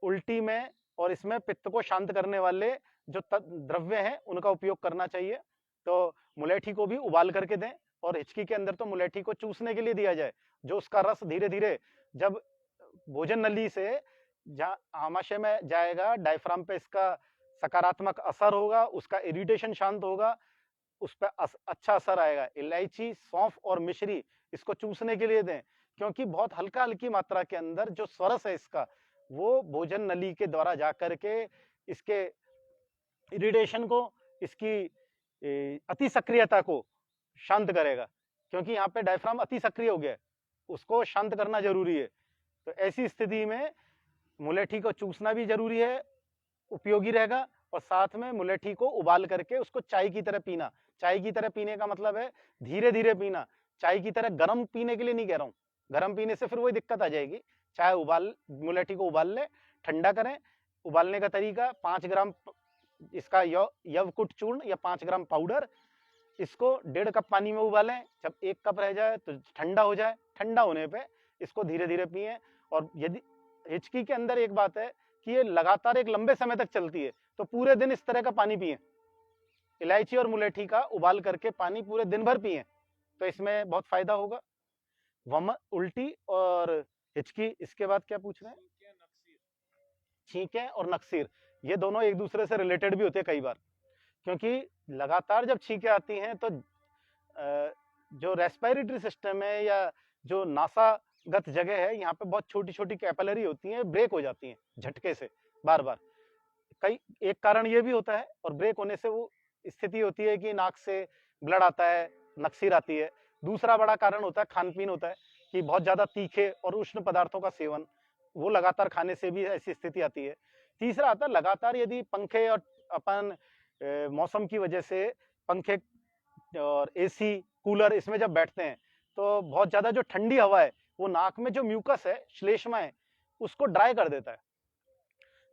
उल्टी में, और इसमें पित्त को शांत करने वाले जो द्रव्य हैं उनका उपयोग करना चाहिए। तो मुलेठी को भी उबाल करके दें, और हिचकी के अंदर तो मुलेठी को चूसने के लिए दिया जाए, जो उसका रस धीरे धीरे जब भोजन नली से आमाशय में जाएगा, डायफ्राम पे इसका सकारात्मक असर होगा, उसका इरिटेशन शांत होगा, उस पर अच्छा असर आएगा। इलायची, सौंफ और मिश्री इसको चूसने के लिए दें, क्योंकि बहुत हल्की मात्रा के अंदर जो स्वरस है इसका, वो भोजन नली के द्वारा जा करके इसके इरिटेशन को, इसकी अति सक्रियता को शांत करेगा, क्योंकि यहाँ पे डायफ्राम अति सक्रिय हो गया है, उसको शांत करना जरूरी है। तो ऐसी स्थिति में मुलेठी को चूसना भी जरूरी है, उपयोगी रहेगा। और साथ में मुलेठी को उबाल करके उसको चाय की तरह पीना। चाय की तरह पीने का मतलब है धीरे धीरे पीना, चाय की तरह गर्म पीने के लिए नहीं कह रहा हूँ। गर्म पीने से फिर वही दिक्कत आ जाएगी। चाय उबाल, मुलेठी को उबाल ले, ठंडा करें। उबालने का तरीका, 5 ग्राम इसका यवकुट चूर्ण या 5 ग्राम पाउडर, इसको 1.5 कप पानी में उबालें। जब 1 कप रह जाए तो ठंडा हो जाए, ठंडा होने पे इसको धीरे धीरे पिएं। और यदि हिचकी के अंदर एक बात है कि ये लगातार एक लंबे समय तक चलती है, तो पूरे दिन इस तरह का पानी पिएं। इलायची और मुलेठी का उबाल करके पानी पूरे दिन भर पिएं, तो इसमें बहुत फायदा होगा। उल्टी और हिचकी, इसके बाद क्या पूछ रहे हैं? छींके और नक्सीर, ये दोनों एक दूसरे से रिलेटेड भी होते हैं कई बार, क्योंकि लगातार जब छींके आती हैं तो जो रेस्पिरेटरी सिस्टम है या जो नासागत जगह है, यहाँ पे बहुत छोटी छोटी कैपिलरी होती हैं, ब्रेक हो जाती हैं झटके से बार बार। कई एक कारण ये भी होता है, और ब्रेक होने से वो स्थिति होती है कि नाक से ब्लड आता है, नक्सीर आती है। दूसरा बड़ा कारण होता है खान पीन होता है, कि बहुत ज्यादा तीखे और उष्ण पदार्थों का सेवन, वो लगातार खाने से भी ऐसी स्थिति आती है। तीसरा आता है लगातार यदि पंखे और अपन मौसम की वजह से पंखे और एसी, कूलर इसमें जब बैठते हैं, तो बहुत ज्यादा जो ठंडी हवा है वो नाक में जो म्यूकस है, श्लेष्मा है, उसको ड्राई कर देता है।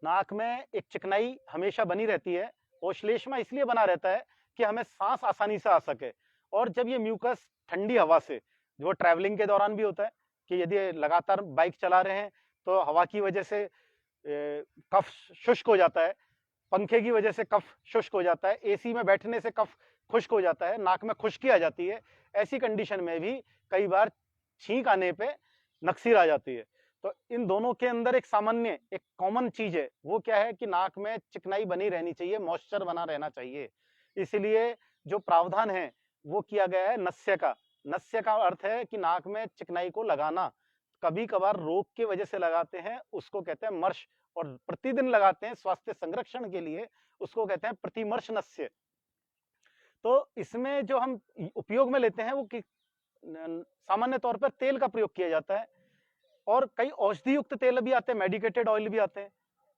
नाक में एक चिकनाई हमेशा बनी रहती है, और श्लेष्मा इसलिए बना रहता है कि हमें सांस आसानी से आ सके। और जब ये म्यूकस ठंडी हवा से, जो ट्रैवलिंग के दौरान भी होता है कि यदि लगातार बाइक चला रहे हैं तो हवा की वजह से कफ शुष्क हो जाता है, पंखे की वजह से कफ शुष्क हो जाता है, एसी में बैठने से कफ खुश्क हो जाता है, नाक में खुश्की आ जाती है। ऐसी कंडीशन में भी कई बार छींक आने पे नक्सीर आ जाती है। तो इन दोनों के अंदर एक सामान्य, एक कॉमन चीज है, वो क्या है कि नाक में चिकनाई बनी रहनी चाहिए, मॉइस्चर बना रहना चाहिए। इसलिए जो प्रावधान है वो किया गया है नस्य का। नस्य का अर्थ है कि नाक में चिकनाई को लगाना। कभी कभार रोग की वजह से लगाते हैं, उसको कहते हैं मर्श, और प्रतिदिन लगाते हैं स्वास्थ्य संरक्षण के लिए, उसको कहते हैं प्रतिमर्श नस्य। तो इसमें जो हम उपयोग में लेते हैं वो सामान्य तौर पर तेल का प्रयोग किया जाता है, और कई औषधि युक्त तेल भी आते हैं, मेडिकेटेड ऑयल भी आते हैं।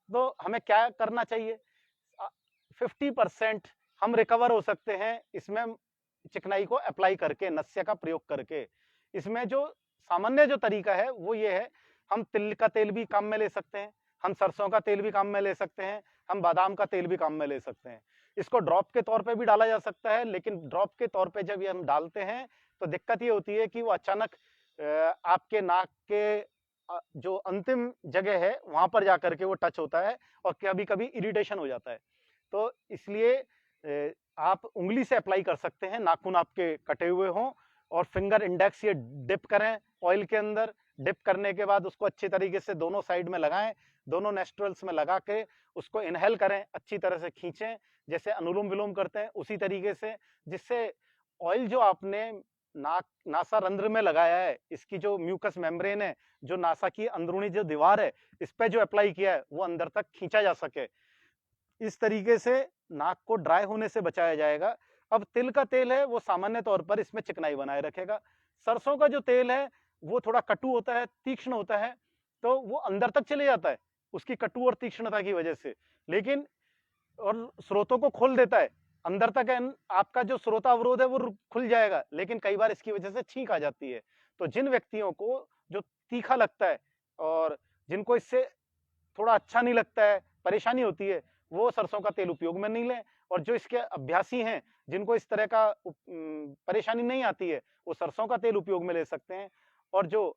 तो हमें क्या करना चाहिए? 50% हम रिकवर हो सकते हैं इसमें चिकनाई को अप्लाई करके, नस्य का प्रयोग करके। इसमें जो सामान्य जो तरीका है वो ये है, हम तिल का तेल भी काम में ले सकते हैं, हम सरसों का तेल भी काम में ले सकते हैं, हम बादाम का तेल भी काम में ले सकते हैं। इसको ड्रॉप के तौर पे भी डाला जा सकता है, लेकिन ड्रॉप के तौर पे जब ये हम डालते हैं तो दिक्कत ये होती है कि वो अचानक आपके नाक के जो अंतिम जगह है वहां पर जाकर के वो टच होता है, और कभी कभी इरिटेशन हो जाता है। तो इसलिए आप उंगली से अप्लाई कर सकते हैं, नाखून आपके कटे हुए हों, और फिंगर इंडेक्स ये डिप करें ऑयल के अंदर। डिप करने के बाद उसको अच्छी तरीके से दोनों साइड में लगाएं, दोनों नेस्ट्रल्स में लगा के उसको इनहेल करें, अच्छी तरह से खींचें, जैसे अनुलोम विलोम करते हैं उसी तरीके से, जिससे ऑयल जो आपने नासा रंध्र में लगाया है, इसकी जो म्यूकस मेम्ब्रेन है, जो नासा की अंदरूनी जो दीवार है, इस पे जो अप्लाई किया है वो अंदर तक खींचा जा सके। इस तरीके से नाक को ड्राई होने से बचाया जाएगा। अब तिल का तेल है वो सामान्य तौर पर इसमें चिकनाई बनाए रखेगा। सरसों का जो तेल है वो थोड़ा कटु होता है, तीक्ष्ण होता है, तो वो अंदर तक चले जाता है उसकी कटु और तीक्ष्णता की वजह से, लेकिन और स्रोतों को खोल देता है अंदर तक। आपका जो श्रोता अवरोध है वो खुल जाएगा, लेकिन कई बार इसकी वजह से छींक आ जाती है। तो जिन व्यक्तियों को जो तीखा लगता है और जिनको इससे थोड़ा अच्छा नहीं लगता है, परेशानी होती है, वो सरसों का तेल उपयोग में नहीं लें। और जो इसके अभ्यासी हैं, जिनको इस तरह का परेशानी नहीं आती है, वो सरसों का तेल उपयोग में ले सकते हैं। और जो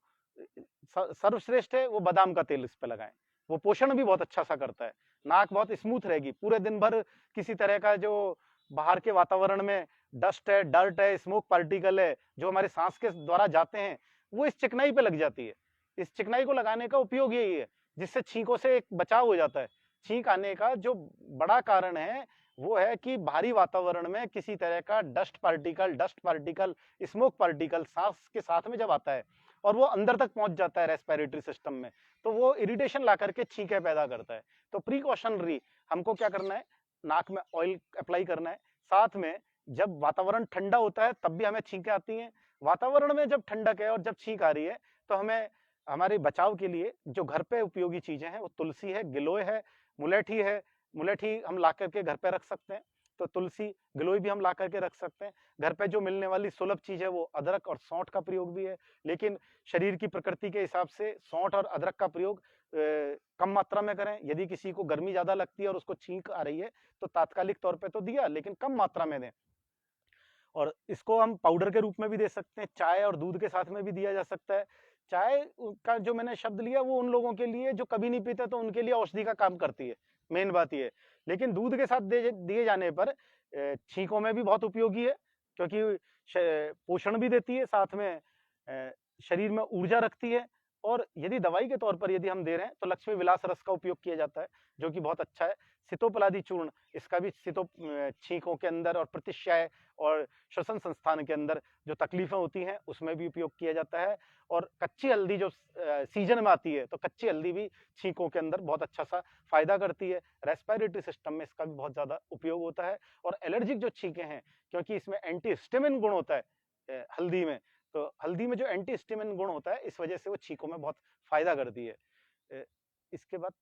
सर्वश्रेष्ठ है वो बादाम का तेल इस पे लगाएं, वो पोषण भी बहुत अच्छा सा करता है। नाक बहुत स्मूथ रहेगी पूरे दिन भर। किसी तरह का जो बाहर के वातावरण में डस्ट है, डर्ट है, स्मोक पार्टिकल है, जो हमारे सांस के द्वारा जाते हैं, वो इस चिकनाई पे लग जाती है। इस चिकनाई को लगाने का उपयोग यही है, जिससे छींकों से एक बचाव हो जाता है। छींक आने का जो बड़ा कारण है वो है कि बाहरी वातावरण में किसी तरह का डस्ट पार्टिकल, स्मोक पार्टिकल सांस के साथ में जब आता है और वो अंदर तक पहुंच जाता है रेस्पिरेटरी सिस्टम में, तो वो इरिटेशन ला करके छींकें पैदा करता है। तो प्रिकॉशनरी हमको क्या करना है, नाक में ऑयल अप्लाई करना है। साथ में जब वातावरण ठंडा होता है तब भी हमें छींकें आती हैं। वातावरण में जब ठंडक है और जब छींक आ रही है तो हमें हमारे बचाव के लिए जो घर पे उपयोगी चीजें हैं वो तुलसी है, गिलोय है, मुलेठी है। मुलेठी हम ला करके घर पे रख सकते हैं, तो तुलसी गिलोय भी हम ला करके रख सकते हैं। घर पे जो मिलने वाली सुलभ चीज है वो अदरक और सौंठ का प्रयोग भी है, लेकिन शरीर की प्रकृति के हिसाब से सौंठ और अदरक का प्रयोग कम मात्रा में करें। यदि किसी को गर्मी ज्यादा लगती है और उसको छींक आ रही है तो तात्कालिक तौर पे तो दिया, लेकिन कम मात्रा में दें। और इसको हम पाउडर के रूप में भी दे सकते हैं, चाय और दूध के साथ में भी दिया जा सकता है। चाय का जो मैंने शब्द लिया वो उन लोगों के लिए जो कभी नहीं पीते, तो उनके लिए औषधि का काम करती है, मेन बात ये है। लेकिन दूध के साथ दिए जाने पर छींकों में भी बहुत उपयोगी है, क्योंकि पोषण भी देती है, साथ में शरीर में ऊर्जा रखती है। और यदि दवाई के तौर पर यदि हम दे रहे हैं तो लक्ष्मी विलास रस का उपयोग किया जाता है, जो कि बहुत अच्छा है। सितोपलादी चूर्ण, इसका भी छींकों के अंदर और प्रतिश्याय और श्वसन संस्थान के अंदर जो तकलीफें होती हैं उसमें भी उपयोग किया जाता है। और कच्ची हल्दी जो सीजन में आती है, तो कच्ची हल्दी भी छींकों के अंदर बहुत अच्छा सा फायदा करती है। रेस्पिरेटरी सिस्टम में इसका भी बहुत ज्यादा उपयोग होता है। और एलर्जिक जो छींकें हैं, क्योंकि इसमें एंटी हिस्टामिन गुण होता है हल्दी में, तो हल्दी में जो एंटी हिस्टामिन गुण होता है इस वजह से वो छींकों में बहुत फायदा करती है। इसके बाद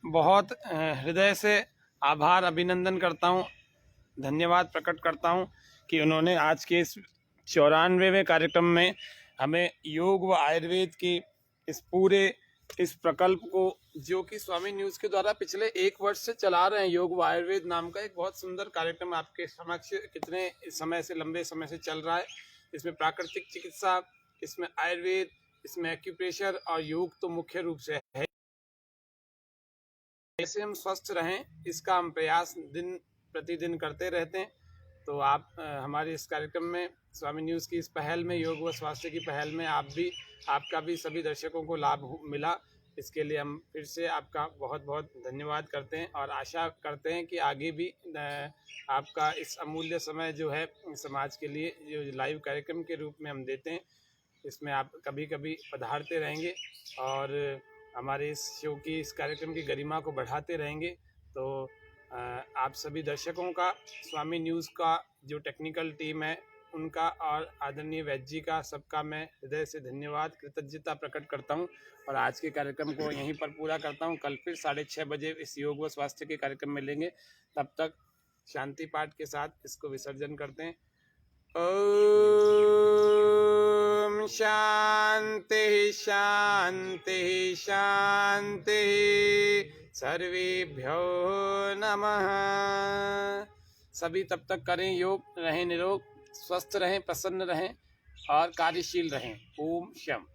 बहुत हृदय से आभार अभिनंदन करता हूँ, धन्यवाद प्रकट करता हूँ कि उन्होंने आज के इस 94वें कार्यक्रम में हमें योग व आयुर्वेद की इस प्रकल्प को, जो कि स्वामी न्यूज़ के द्वारा पिछले 1 वर्ष से चला रहे हैं, योग व आयुर्वेद नाम का एक बहुत सुंदर कार्यक्रम आपके समक्ष कितने समय से, लंबे समय से चल रहा है। इसमें प्राकृतिक चिकित्सा, इसमें आयुर्वेद, इसमें एक्यूप्रेशर और योग तो मुख्य रूप से है। कैसे हम स्वस्थ रहें, इसका हम प्रयास दिन प्रतिदिन करते रहते हैं। तो आप हमारे इस कार्यक्रम में, स्वामी न्यूज़ की इस पहल में, योग व स्वास्थ्य की पहल में आपका भी सभी दर्शकों को लाभ मिला, इसके लिए हम फिर से आपका बहुत बहुत धन्यवाद करते हैं। और आशा करते हैं कि आगे भी आपका इस अमूल्य समय जो है समाज के लिए, जो लाइव कार्यक्रम के रूप में हम देते हैं, इसमें आप कभी कभी पधारते रहेंगे और हमारे इस शो की, इस कार्यक्रम की गरिमा को बढ़ाते रहेंगे। तो आप सभी दर्शकों का, स्वामी न्यूज़ का जो टेक्निकल टीम है उनका, और आदरणीय वैद्य जी का, सबका मैं हृदय से धन्यवाद, कृतज्ञता प्रकट करता हूं। और आज के कार्यक्रम को यहीं पर पूरा करता हूं। कल फिर 6:30 बजे इस योग व स्वास्थ्य के कार्यक्रम में लेंगे। तब तक शांति पाठ के साथ इसको विसर्जन करते हैं। ओम शांति शांति शांति, सर्वेभ्यो नमः। सभी तब तक करें योग, रहें निरोग, स्वस्थ रहें, प्रसन्न रहें और कार्यशील रहें। ओम शम।